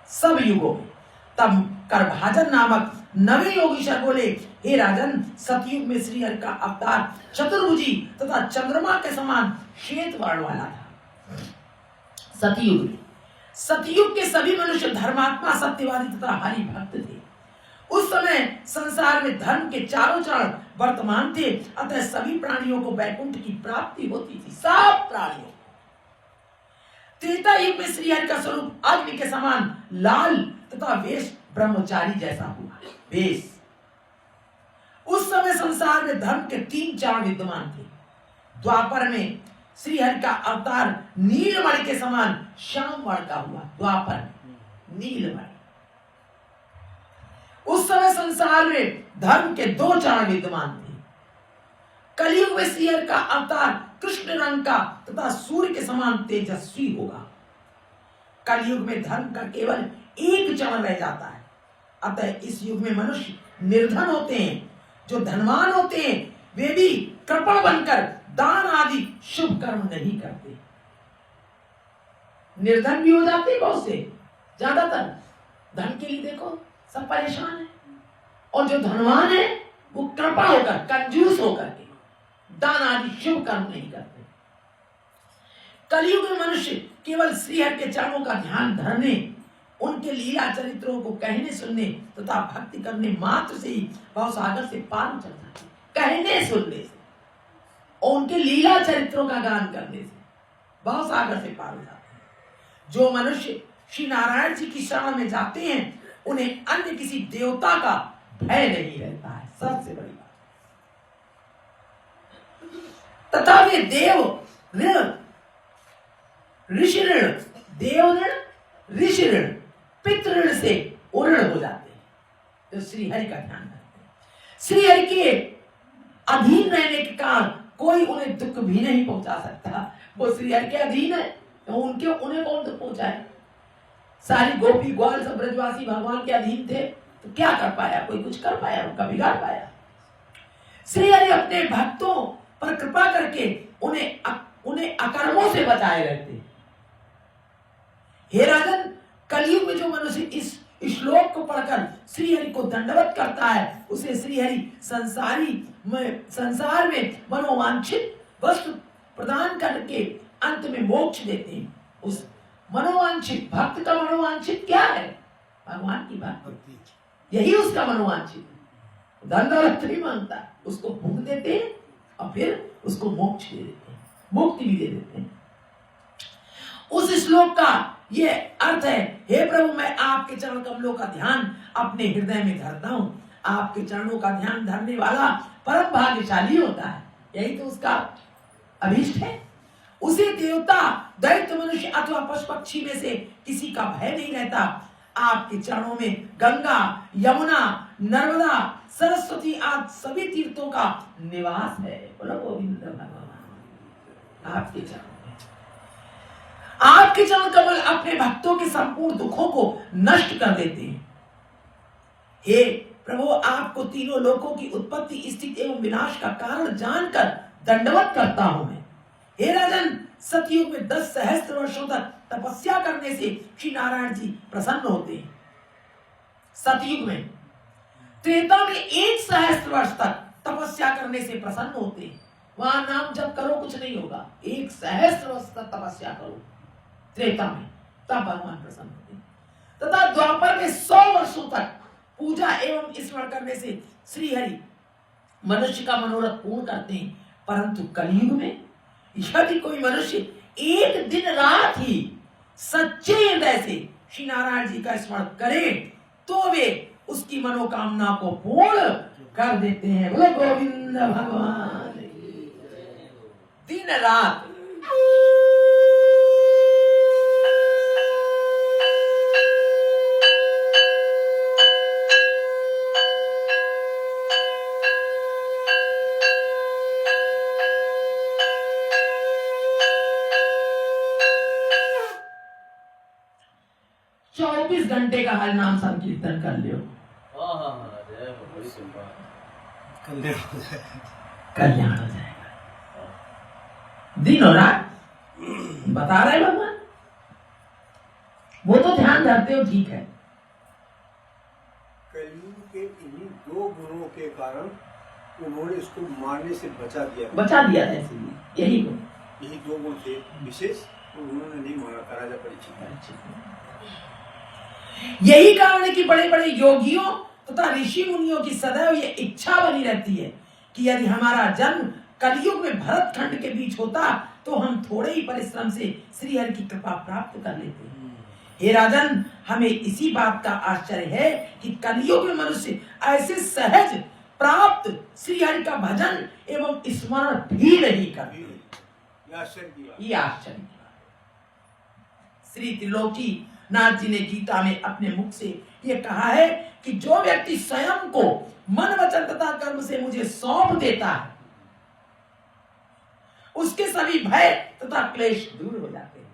सब युगों में। तब करभाजन नामक नवे योगीश्वर बोले, हे राजन, सतयुग में श्री हरि का अवतार चतुर्भुजी तथा चंद्रमा के समान श्वेत वर्ण वाला था। सतयुग के सभी मनुष्य धर्मात्मा, सत्यवादी तथा हरि भक्त थे। उस समय संसार में धर्म के चारों चरण वर्तमान थे, अतः सभी प्राणियों को वैकुंठ की प्राप्ति होती थी। सब प्राणियों। त्रेता युग में श्री हरि का स्वरूप अग्नि के समान लाल तथा वेश ब्रह्मचारी जैसा हुआ। वेश उस समय संसार में धर्म के 3 चरण विद्यमान थे। द्वापर में श्री हरि का अवतार नीलमणि के समान श्याम वर्ण का हुआ। द्वापर में नीलमणि। उस समय संसार में धर्म के 2 चरण विद्यमान थे। कलयुग में श्री हरि का अवतार कृष्ण रंग का तथा सूर्य के समान तेजस्वी होगा। कलयुग में धर्म का केवल 1 चरण रह जाता है। अतः इस युग में मनुष्य निर्धन होते हैं। जो धनवान होते हैं वे भी कृपण बनकर दान आदि शुभ कर्म नहीं करते। निर्धन भी हो जाते बहुत से, ज्यादातर धन के लिए देखो सब परेशान है। और जो धनवान है वो कृपा होकर, कंजूस होकर के दान आदि शुभ कर्म नहीं करते। कलयुग में मनुष्य केवल श्रीहरि के चरणों का ध्यान धरने, उनके लीला चरित्रों को कहने सुनने तथा भक्ति करने मात्र से ही भवसागर से पार चल जाते। कहने सुनने से और उनके लीला चरित्रों का गान करने से भवसागर से पार हो जाते हैं। जो मनुष्य श्री नारायण जी की शरण में जाते हैं उन्हें अन्य किसी देवता का भय नहीं रहता है। सबसे बड़ी बात। तथा वे देव ऋण, ऋषि ऋण, देव ऋण, ऋषि ऋण, पितृ ऋण से उऋण हो जाते हैं। तो श्री हरि का ध्यान रखते हैं। श्री हरि के अधीन रहने के कारण कोई उन्हें दुख भी नहीं पहुंचा सकता। वो श्री हरि के अधीन है तो उन्हें कौन दुख पहुंचाए। सारी गोपी ग्वाल सब ब्रजवासी भगवान के अधीन थे तो क्या कर पाया, कोई कुछ कर पाया, उनका बिगाड़ पाया। श्री हरि अपने भक्तों पर कृपा करके उन्हें अकर्मों से बचाए रहते। हे राजन, कलयुग में जो मनुष्य इस श्लोक को पढ़कर श्री हरि को दंडवत करता है उसे श्री हरि संसार में मनोवांछित वस्तु प्रदान करके अंत में मोक्ष देते हैं। उस मनोवांछित भक्त का मनोवांछित क्या है? भगवान की भक्ति, यही उसका मनोवांछित है। धन दौलत नहीं मांगता, उसको भूख देते हैं और फिर उसको मोक्ष दे देते हैं, मुक्ति भी दे देते हैं। उस श्लोक का ये अर्थ है, हे प्रभु मैं आपके चरण कमलों का ध्यान अपने हृदय में धरता हूँ। आपके चरणों का ध्यान धरने वाला परम भाग्यशाली होता है। यही तो उसका अभीष्ट है। उसे देवता, दैत्य, मनुष्य अथवा पशु पक्षी में से किसी का भय नहीं रहता। आपके चरणों में गंगा, यमुना, नर्मदा, सरस्वती आदि सभी तीर्थों का निवास है। बोलो गोविंद भगवान। आपके चरणों में, आपके चरण कमल अपने भक्तों के संपूर्ण दुखों को नष्ट कर देते हैं। हे प्रभु, आपको तीनों लोकों की उत्पत्ति, स्थिति एवं विनाश का कारण जानकर दंडवत करता हूं मैं। हे राजन, सतयुग में 10 सहस्त्र वर्षों तक तपस्या करने से श्री नारायण जी प्रसन्न होते हैं। सतयुग में, त्रेता में 1 सहस्त्र वर्ष तक तपस्या करने से प्रसन्न होते हैं। वहां नाम जप करो कुछ नहीं होगा, 1 सहस्त्र वर्ष तक तपस्या करो त्रेता में, तब भगवान प्रसन्न होते हैं। तथा द्वापर में 100 वर्षों तक पूजा एवं स्मरण करने से श्री हरि मनुष्य का मनोरथ पूर्ण करते हैं। परंतु कलयुग में यदि कोई मनुष्य एक दिन रात ही सच्चे हृदय से श्री नारायण जी का स्मरण करे तो वे उसकी मनोकामना को पूर्ण कर देते हैं। बोलो गोविंद भगवान। दिन रात घंटे का हर नाम संकीर्तन कर लियो। जय हो, बड़ी कृपा। कल्याण हो जाएगा। दिन और रात बता रहे भगवान, वो तो ध्यान धरते हो, ठीक है। कलयुग के इन्हीं 2 गुणों के कारण उन्होंने इसको मारने से बचा दिया था। इसलिए यही 2 गुण थे विशेष, उन्होंने नहीं मारा था राजा परीक्षित। यही कारण है कि बड़े बड़े योगियों तथा ऋषि मुनियों की सदैव ये इच्छा बनी रहती है कि यदि हमारा जन्म कलयुग में भरत खंड के बीच होता तो हम थोड़े ही परिश्रम से श्री हरि की कृपा प्राप्त कर लेते। हे राजन, हमें इसी बात का आश्चर्य है कि कलयुग में मनुष्य ऐसे सहज प्राप्त श्री हरि का भजन एवं स्मरण भी नहीं करते। ये आश्चर्य की बात। ये आश्चर्य की बात। श्री त्रिलोकी नाथ जी ने गीता में अपने मुख से ये कहा है कि जो व्यक्ति स्वयं को मन वचन तथा कर्म से मुझे सौंप देता है उसके सभी भय तथा क्लेश दूर हो जाते हैं।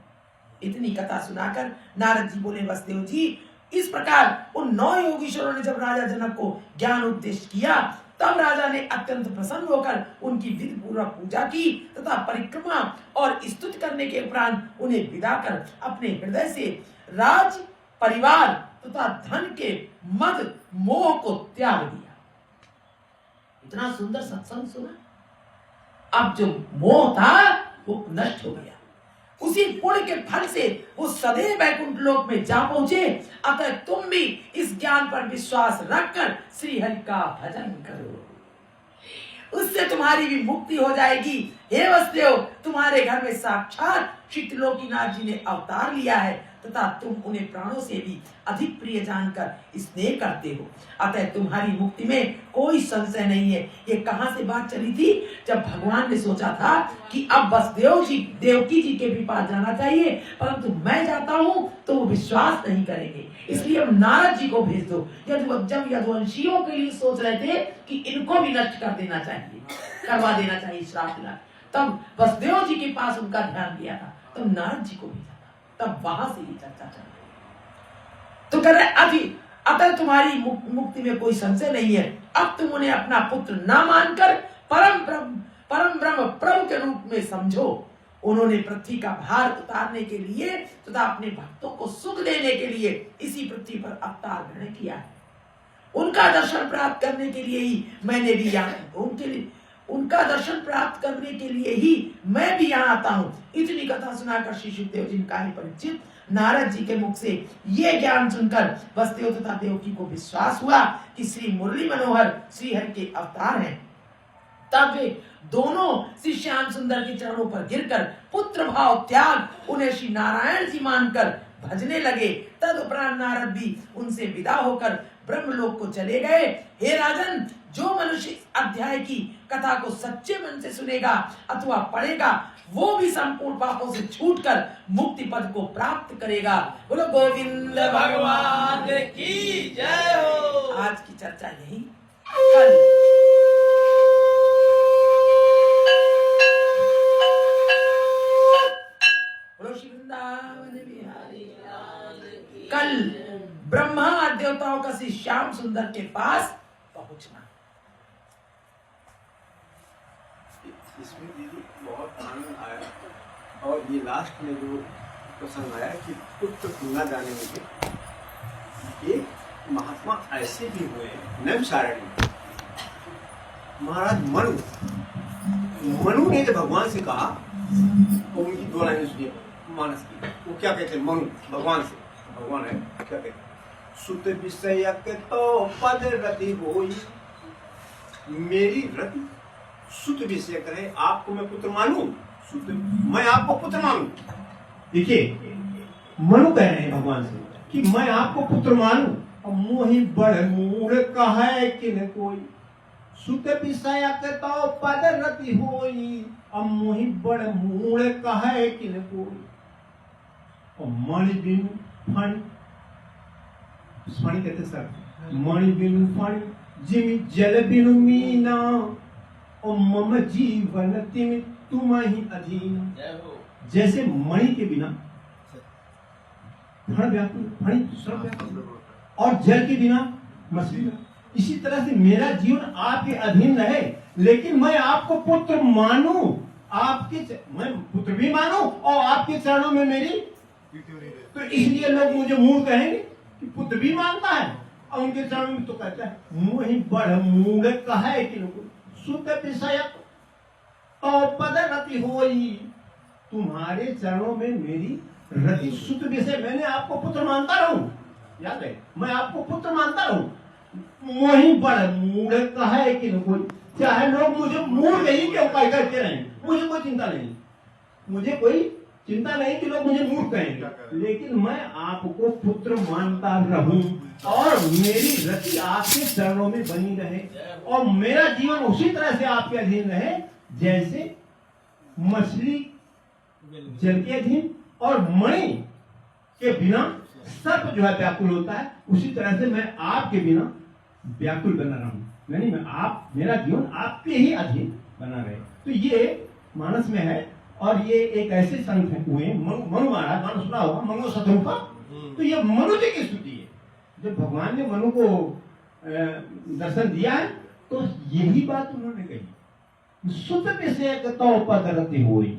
इतनी कथा सुनाकर नारद जी बोले, वसुदेव जी, इस प्रकार उन 9 योगीश्वरों ने जब राजा जनक को ज्ञान उपदेश किया तब राजा ने अत्यंत प्रसन्न होकर उनकी विधि पूर्वक पूजा की तथा परिक्रमा और स्तुति करने के उपरांत उन्हें विदा कर अपने हृदय से राज परिवार तथा धन के मद मोह को त्याग दिया। इतना सुंदर सत्संग सुना। अब जो मोह था वो नष्ट हो गया। उसी पुण्य के फल से वो सदैव वैकुंठ लोक में जा पहुंचे। अतः तुम भी इस ज्ञान पर विश्वास रखकर श्री हरि का भजन करो, उससे तुम्हारी भी मुक्ति हो जाएगी। हे वसुदेव, तुम्हारे घर में साक्षात श्री त्रिलोकीनाथ जी ने अवतार लिया है तथा तुम उन्हें प्राणों से भी अधिक प्रिय जानकर स्नेह करते हो। अतः तुम्हारी मुक्ति में कोई संशय नहीं है। ये कहां से बात चली थी? जब भगवान ने सोचा था कि अब वसुदेव जी देवकी जी के भी पास जाना चाहिए, परंतु मैं जाता हूं तो वो विश्वास नहीं करेंगे, इसलिए अब नारद जी को भेज दो। जब यदुवंशियों के लिए सोच रहे थे कि इनको भी नष्ट कर देना चाहिए, करवा देना चाहिए श्राप दिला, तब वसुदेव जी के पास उनका ध्यान दिया था, तब नारद जी को भेजा था। तब वहां से ये चर्चा चल रही। तो कह रहे अतः तुम्हारी मुक्ति में कोई संशय नहीं है। अब तुम उन्हें अपना पुत्र ना मानकर परम ब्रह्म प्रभु के रूप में समझो। उन्होंने पृथ्वी का भार उतारने के लिए तथा अपने भक्तों को सुख देने के लिए इसी पृथ्वी पर अवतार ग्रहण किया है। उनका दर्शन प्राप्त करने के लिए ही मैंने भी उनका दर्शन प्राप्त करने के लिए ही मैं भी यहाँ आता हूँ। इतनी कथा सुनाकर श्री सुखदेव जी का परिचित नारद जी के मुख से ये ज्ञान सुनकर वसुदेव तथा देवकी को विश्वास हुआ कि श्री मुरली मनोहर श्री हरि के अवतार हैं। तब वे दोनों श्री श्याम सुंदर के चरणों पर गिरकर पुत्र भाव त्याग उन्हें श्री नारायण जी मानकर भजने लगे। तदुपरांत नारद भी उनसे विदा होकर ब्रह्मलोक को चले गए। हे राजन, जो मनुष्य इस अध्याय की कथा को सच्चे मन से सुनेगा अथवा पढ़ेगा वो भी संपूर्ण पापों से छूटकर मुक्ति पद को प्राप्त करेगा। बोलो गोविंद भगवान की जय हो। आज की चर्चा यही। कल कल ब्रह्मा देवताओं का श्री श्याम सुंदर के पास पहुंचना। इसमें दीदी बहुत आनंद आया। और ये लास्ट में जो प्रसंग आया कि पुत्र गंगा जाने में एक महात्मा ऐसे भी हुए नैमिषारण्य महाराज मनु ने जब भगवान से कहा तो उनकी 2 लाइनें सुनिए मानस की। वो क्या कहते हैं मनु भगवान से, भगवान है क्या कहते हैं, सुत विषय तो पद रति होई, मेरी रति सुत विषय करे आपको मैं पुत्र मानूं, मैं आपको पुत्र मानूं। देखिए मनु कह रहे हैं भगवान से कि मैं आपको पुत्र मानूं। मोहि बड़ मूढ़ कहे किन कोई, सुत विषय तो पद रति होई, मोहि बड़ मूढ़ कहे किन कोई। मणि बिनु फण, फणी कहते सर, मणि बिनु फण जिमि जल बिनु मीना, मम जीवन तिमि तुम ही अधीन। जैसे मणि के बिना फण व्याकुल, फणी सर्व व्याकुल, और जल के बिना मछली, इसी तरह से मेरा जीवन आपके अधीन रहे, लेकिन मैं आपको पुत्र मानूं, मैं पुत्र भी मानूं और आपके चरणों में मेरी, तो इसलिए लोग मुझे मूढ़ कहेंगे कि पुत्र भी मानता है और उनके चरणों में तो कहता है मोहि बड़ मूढ़ कहे कि सुत विषय तो पद रति होई, तुम्हारे चरणों में मेरी रति सुत विषय, मैंने आपको पुत्र मानता रहूं, याद है मैं आपको पुत्र मानता रहूं। मोहि बड़ मूढ़ कहे कि कोई, चाहे लोग मुझे मूढ़ नहीं क्यों कह करके रहें, मुझे कोई चिंता नहीं, मुझे कोई चिंता नहीं कि लोग मुझे मूर्ख कहेंगे, लेकिन मैं आपको पुत्र मानता रहूं और मेरी रति आपके चरणों में बनी रहे और मेरा जीवन उसी तरह से आपके अधीन रहे जैसे मछली जल के अधीन और मणि के बिना सर्प जो है व्याकुल होता है, उसी तरह से मैं आपके बिना व्याकुल बना रहूं, यानी मैं आप मेरा जीवन आपके ही अधीन बना रहे। तो ये मानस में है और ये एक ऐसे संत हुए मनु महाराज, मानो सुना होगा मनु शत्रुपा। तो ये मनु जी की स्तुति है। जब भगवान ने मनु को दर्शन दिया है तो यही बात उन्होंने कही, सुत से तो पदरती हुई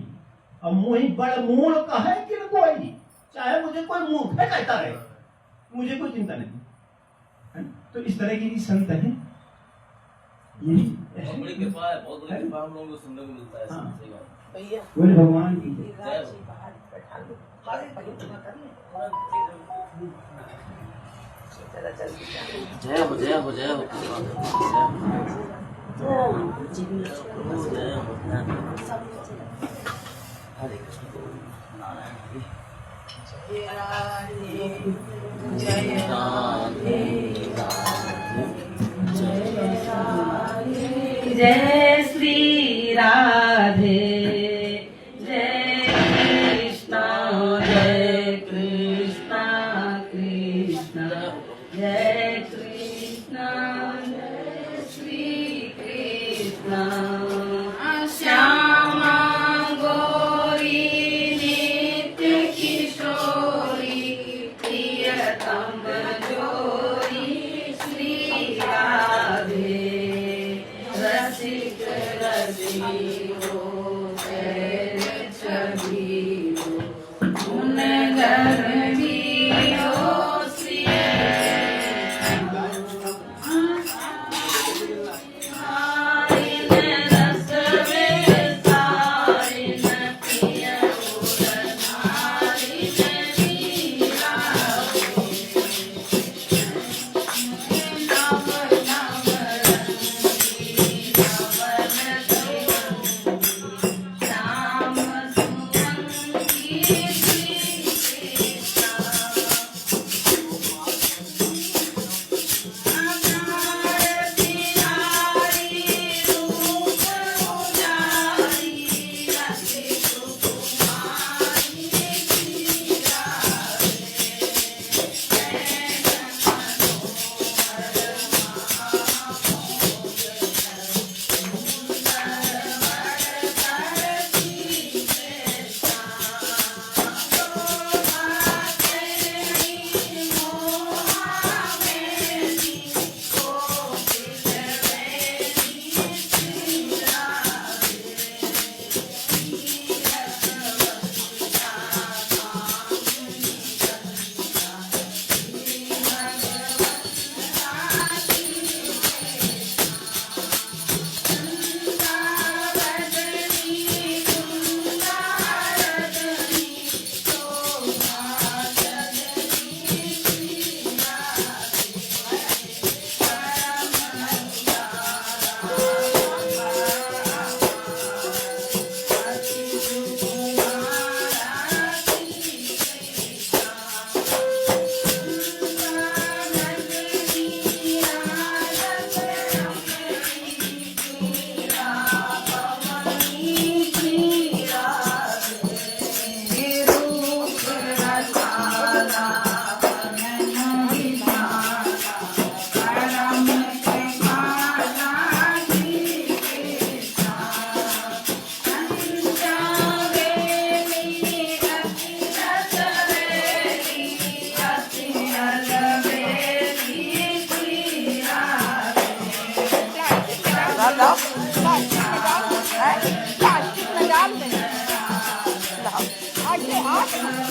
अब मोही बड़ मूल कहे कि कोई, चाहे मुझे कोई मूर्ख है कहता रहे, मुझे कोई चिंता नहीं है। तो इस तरह की संत है, यही बहुत बड़ी कृपा है, बहुत बड़ी कृपा हम लोगों को सुनने को मिलता है। हाँ। सही बात। भैया बोले भगवान की राज जी बाहर बैठा लो, बाहर परिक्रमा कर ले। चला जल्दी चल। जय हो जय हो जय हो जय हो। हरे कृष्ण नारायण हरि। जय राधे जय राधे जय श्री राधे जय कृष्णा कृष्णा जय कृष्णा जय श्री कृष्णा श्यामा गौरी नित्य किशोरी प्रियतम जोरी श्री राधे रसिक रसिको जय छबियो गुण गर्भियो श्री रस में सारिन प्रिय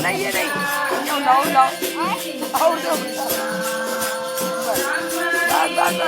नहीं ये नहीं लो लो और दो बस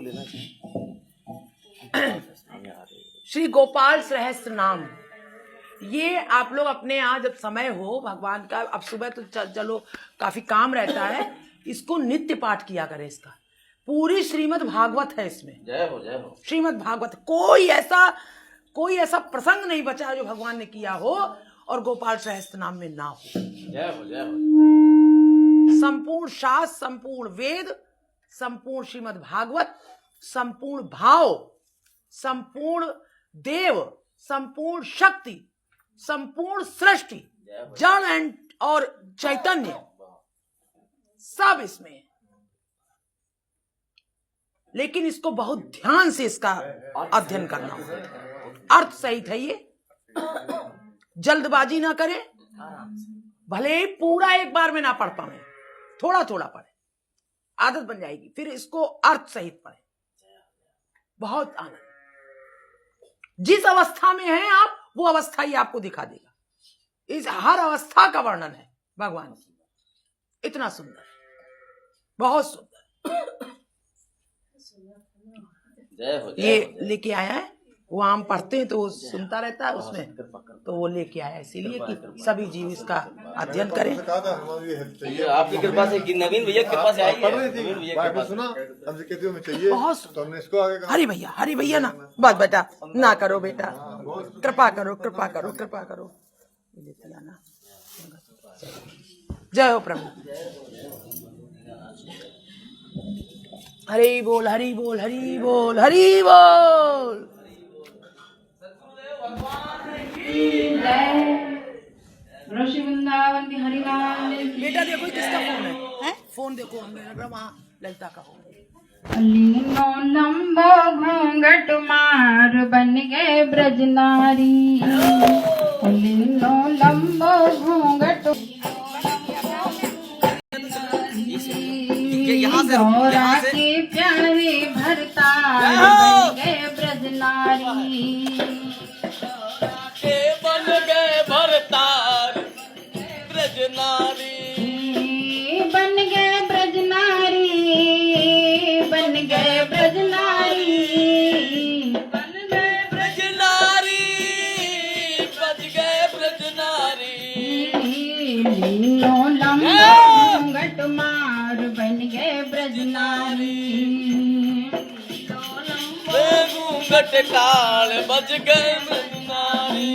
लेना चाहिए। श्री गोपाल सहस्त्र नाम, ये आप लोग अपने यहाँ जब समय हो भगवान का, अब सुबह तो चलो काफी काम रहता है, इसको नित्य पाठ किया करें। इसका पूरी श्रीमद् भागवत है इसमें। जय हो जय हो। श्रीमद् भागवत, कोई ऐसा प्रसंग नहीं बचा जो भगवान ने किया हो और गोपाल सहस्त्र नाम में ना हो। जय हो जय हो। संपूर्ण शास्त्र, संपूर्ण वेद, संपूर्ण श्रीमद् भागवत, संपूर्ण भाव, संपूर्ण देव, संपूर्ण शक्ति, संपूर्ण सृष्टि, जड़ एंड और चैतन्य, सब इसमें है। लेकिन इसको बहुत ध्यान से इसका अध्ययन करना होगा। अर्थ सहित है ये, जल्दबाजी ना करें। भले ही पूरा एक बार में ना पढ़ पाए, थोड़ा थोड़ा पढ़े, आदत बन जाएगी। फिर इसको अर्थ सहित पढ़े, बहुत आनंद। जिस अवस्था में हैं आप, वो अवस्था ही आपको दिखा देगा। इस हर अवस्था का वर्णन है भगवान की, इतना सुंदर, बहुत सुंदर। जय हो। ये लेके आया है, वो हम पढ़ते हैं तो वो सुनता रहता है उसमें, तो वो लेके आया इसीलिए कि सभी जीव इसका अध्ययन करें। कहा था हमारी हेल्प चाहिए, आपकी कृपा से कि नवीन भैया की कृपा से आई पढ़ रही है। थी, नवीन भैया की बाइबल कृपा से। सुना, हमसे कहती हो हमें चाहिए, बहुत तो हमने इसको आगे कहा। हरि भैया ना, बस बेटा ना करो बेटा, कृपा करो कृपा करो कृपा करो। जय हो प्रभु। हरि बोल हरि बोल हरि बोल हरि बोल। ऋषि वृंदावन की हरिलाल की। बेटा देखो किसका फोन है? फोन देखो, हमने लग रहा वहाँ ललिता का फोन। लीनो लंबो घूंघट मार बन गए ब्रज नारी। लीनो लंबो घूंघट गौरा के प्यारे भरतार बन गए ब्रज नारी। बन गए भरतार ब्रज नारी। बन गए ब्रज नारी, बन गए ब्रज नारी, बन गए ब्रज नारी, बच गए ब्रज नारी। लीनो लंबो घूंघट मार बन गए ब्रज नारी। घूंघट काल बच गए ब्रज नारी।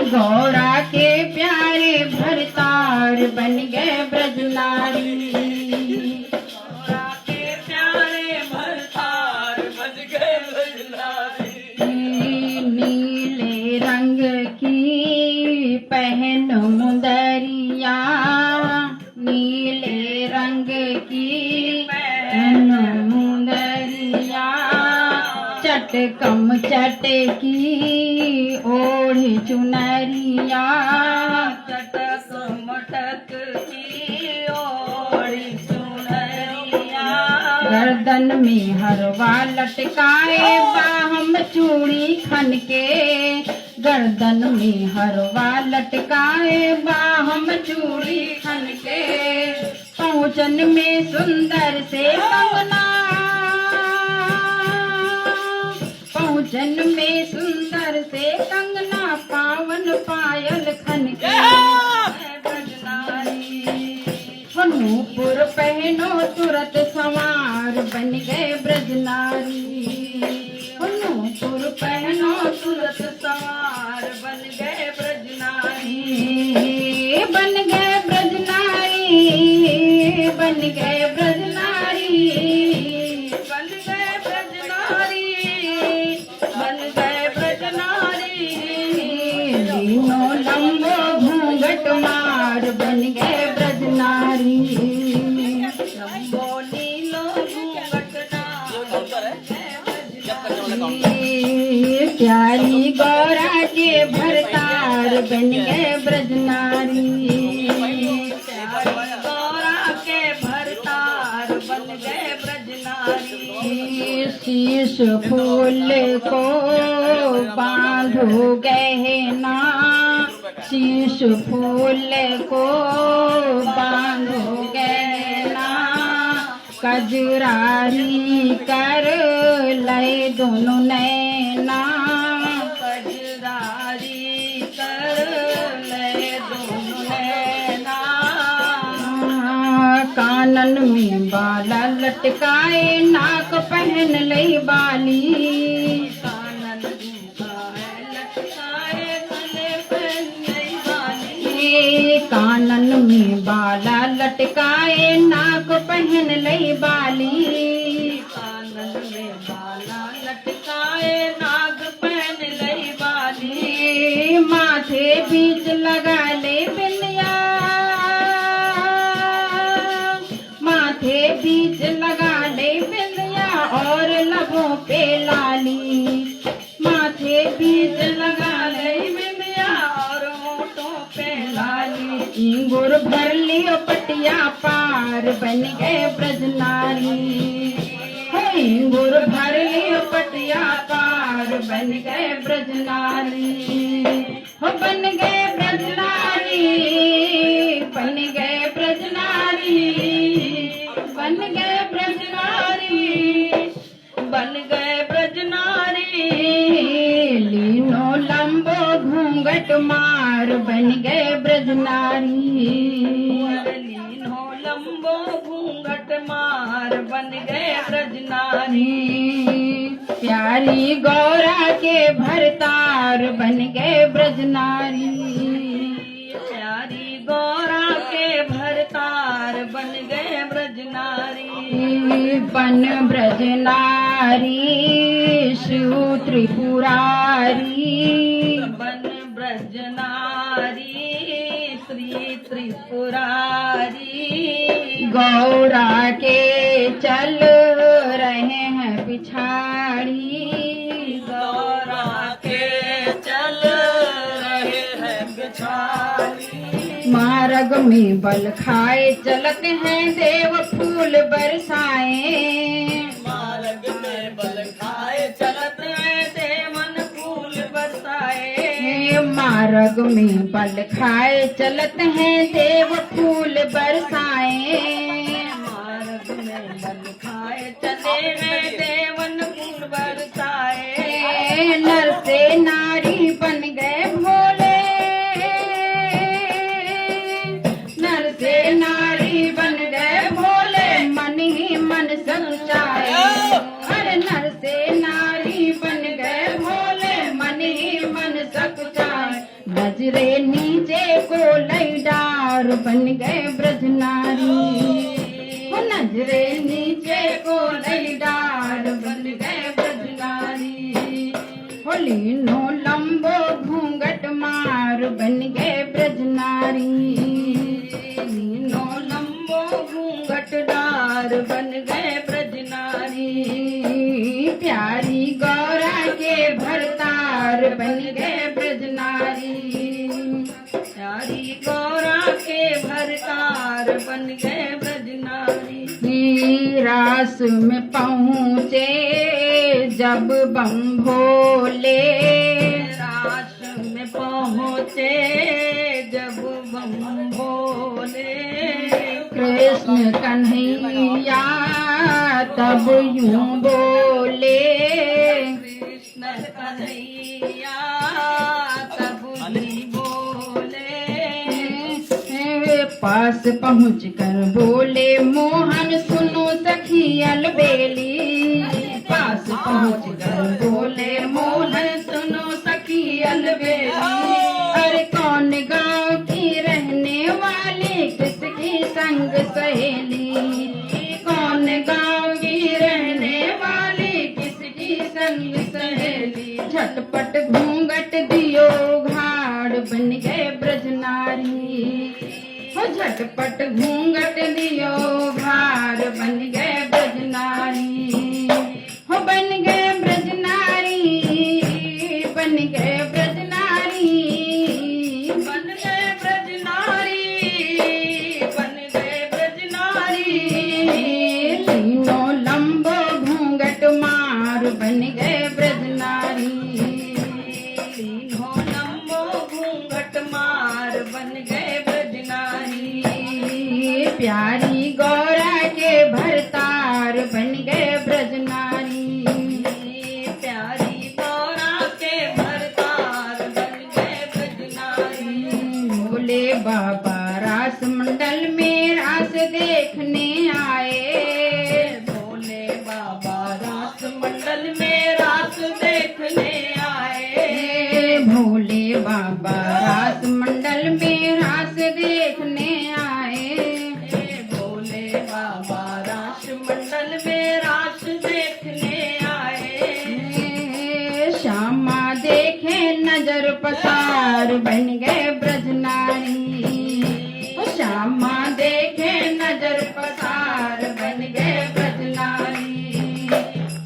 गौरा के प्यारे भरतार बन गए ब्रज नारी। गौरा के प्यारे भरतार बच गए ब्रज नारी। नीले रंग की पहन मुंदरिया, नीले रंग की पहन मुंदरिया। चटकम चटकी ओढ़ चुनरिया, चटक मटक की ओढ़ चुनरिया। गर्दन में हरवा लटकाए बाहम चूड़ी खन के। गर्दन में हरवा लटकाए बाहम चूड़ी खन के। पहुँचन में सुंदर से कंगना, पहुँचन में सुंदर से कंगना। पावन पायल खन के ब्रज नारी। नूपुर पहनो तुरंत सवार बन गए ब्रज नारी। नूपुर पहनो तुरंत सवार बन गए ब्रज नारी। बन गए ब्रज नारी, बन गए ब्रज नारी, बन गए ब्रज नारी, बन गए ब्रज नारी। लीनो लंबो घूंघट मार बन गए ब्रज नारी। लंबो लीलो घूंघट प्यारी गौरा के भरतार बन गए ब्रज नारी। गौरा के भरतार बन गए ब्रज नारी। शीश फूल को बांधो गहना, शीश फूल को बांधो गहना। कजरारी कर लय दोनों नैना, कजरारी कर ले दोनों नैना, कानन में बाला लटकाए नाक पहन लई बाली, कानन झुमकाए लटकाए गले पहन लई बाली, कानन में बाला लटकाए नाक पहन लई बाली, कानन में बाला लटकाए नाग पहन लई बाली, माथे बीच लगा ले बिंदिया, माथे बीच लगा ले बिंदिया और लबों पे लाली, माथे बीच लगा ले बिंदिया और होठों पे लाली, इंगुर भर लियो पटिया पार बन गए ब्रजनारी, इंगुर भर लियो पटिया पार बन गए ब्रजनारी, हो बन गए ब्रजनारी, बन गए ब्रजनारी, बन गए ब्रजनारी, बन गए ब्रजनारी, लीनो लंबो घूंघट मार बन गए ब्रजनारी, लीनो लंबो घूंघट मार बन गए ब्रजनारी, प्यारी गौरा के भरतार बन गए ब्रजनारी, प्यारी गौरा के भरतार बन गए ब्रजनारी, बन ब्रजनारी शिव त्रिपुरारी, बन ब्रजनारी श्री त्रिपुरारी, गौरा के चल रहे हैं पिछाड़ी, गौरा के चल रहे हैं बिछाड़ी, मार्ग में बल खाए चलते हैं देव फूल बरसाए, मार्ग में बल खाए चलत हैं देवन फूल बरसाए, मार्ग में बल खाए चलत हैं देव फूल बरसाए, मार्ग में बल खाए चले हैं देवन फूल बरसाए, नर से नारी बन गए भोले, नर से नारी बन गए भोले, मन ही मन सब चाहे, अरे नर से नारी बन गए भोले, मन ही मन सब चाहे, नजरे नीचे को लई डार बन गए ब्रजनारी, नजरे नीचे को लई डार बन गए ब्रजनारी, लीनो लंबो घूंघट मार बन गए ब्रजनारी, लीनो लंबो घूंघट डार बन गए ब्रजनारी, प्यारी गौरा के भरतार बन गए ब्रजनारी, प्यारी गौरा के भरतार बन गए ब्रजनारी, रास में पहुँचे जब बम भोले, रास में पहुँचे जब बम भोले, कृष्ण कन्हैया तब यूं बोले, कृष्ण कन्हैया तब ही बोले, पास पहुँच कर बोले मोहन सुनो सखी अलबेली, पास पहुँच कर बोले मोहन सुनो सखी अलबेली, अरे कौन गाँव की रहने वाली किसकी संग सहेली, कौन गाँव की रहने वाली किसकी संग सहेली, झटपट घूंघट दियो घाड़ बन गए ब्रजनारी, झटपट घूंघट दियो घाड़ बन गए ब्रजनारी, हो बन गए ब्रजनारी, बन गए ब्रजनारी, बन गए ब्रजनारी, बन गए ब्रजनारी, तीनों लंबो घूंघट मार बन गए ब्रजनारी, तीनों लंबो घूंघट मार बन गए ब्रजनारी, प्यारी गौरा के भरता नजर पसार बन गए ब्रज नारी। श्यामा देखे नजर पसार बन गए ब्रज नारी।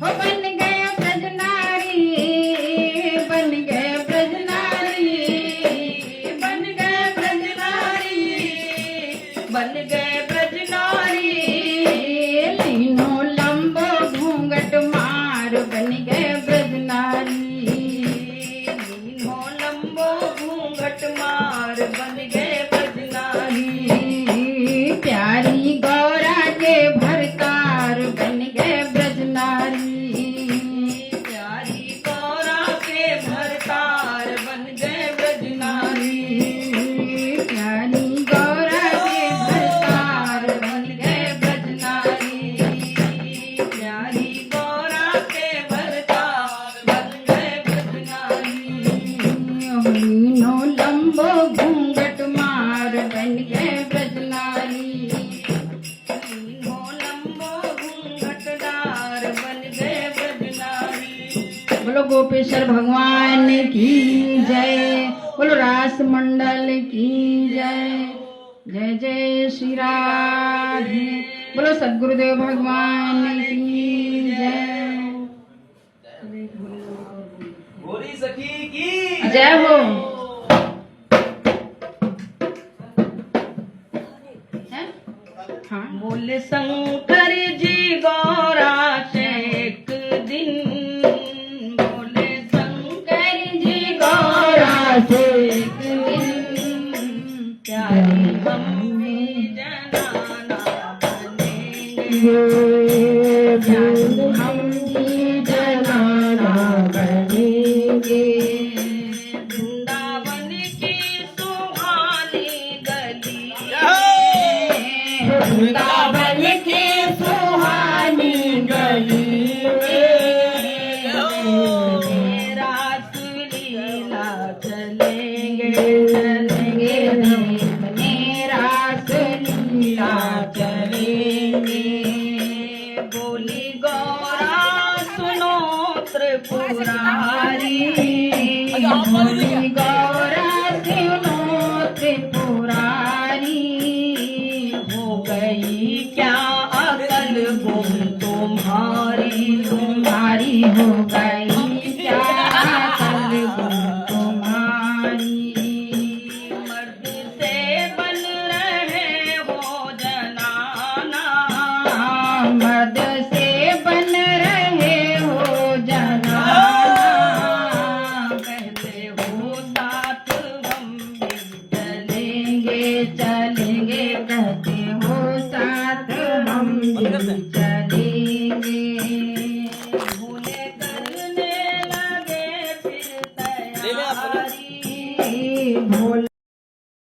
हो बन गए ब्रज नारी, बन गए ब्रज नारी, बन गए ब्रज नारी, बन गए ब्रज नारी। लीनो लंबो घूंघट मार बन गए ब्रज नारी। लीनो लंबो घूंघट मार बन गए ब्रज नारी। प्यारी गौरा के भरतार बन गए ब्रज नारी। प्यारी गौरा के भरतार बन गए ब्रज नारी। प्यारी गौरा के भरतार बन गए ब्रज नारी। प्यारी गौरा के भरतार बन गए ब्रज नारी। लीनो लंबो घूंघट मार बन गए ब्रज नारी। लीनो लंबो घूंघटदार बन गए ब्रज नारी। बोलो गोपेश्वर भगवान की जय। बोलो रास मंडल की जय। जय जय श्री राधे। बोलो सद्गुरुदेव भगवान की जय। गोरी सखी की जय हो। हैं? हाँ। बोले शंकर जी गौरा से एक दिन, बोले शंकर जी गौरा से एक दिन, प्यारी मम्मी जनाना बनेंगे, प्यारी मम्मी जनाना बनेंगे। वृंदावन की सुहानी गलियां, वृंदावन की सुहानी गली में रास लीला चलेंगे, चलेंगे में रास लीला चलेंगे। बोली गौरा सुनो त्रिपुरारी, बोली गौरा सुनो त्रिपुरारी। हो गई क्या अकल गुम तुम्हारी, तुम्हारी हो गई क्या अकल गुम तुम्हारी। मर्द से बन रहे हो जनाना, मर्द से बन रहे हो जनाना। कहते हो साथ हम भी चलेंगे, चलेंगे, कहते हो साथ हम भी चलेंगे। भूले करने लगे फिर तैयारी, भोले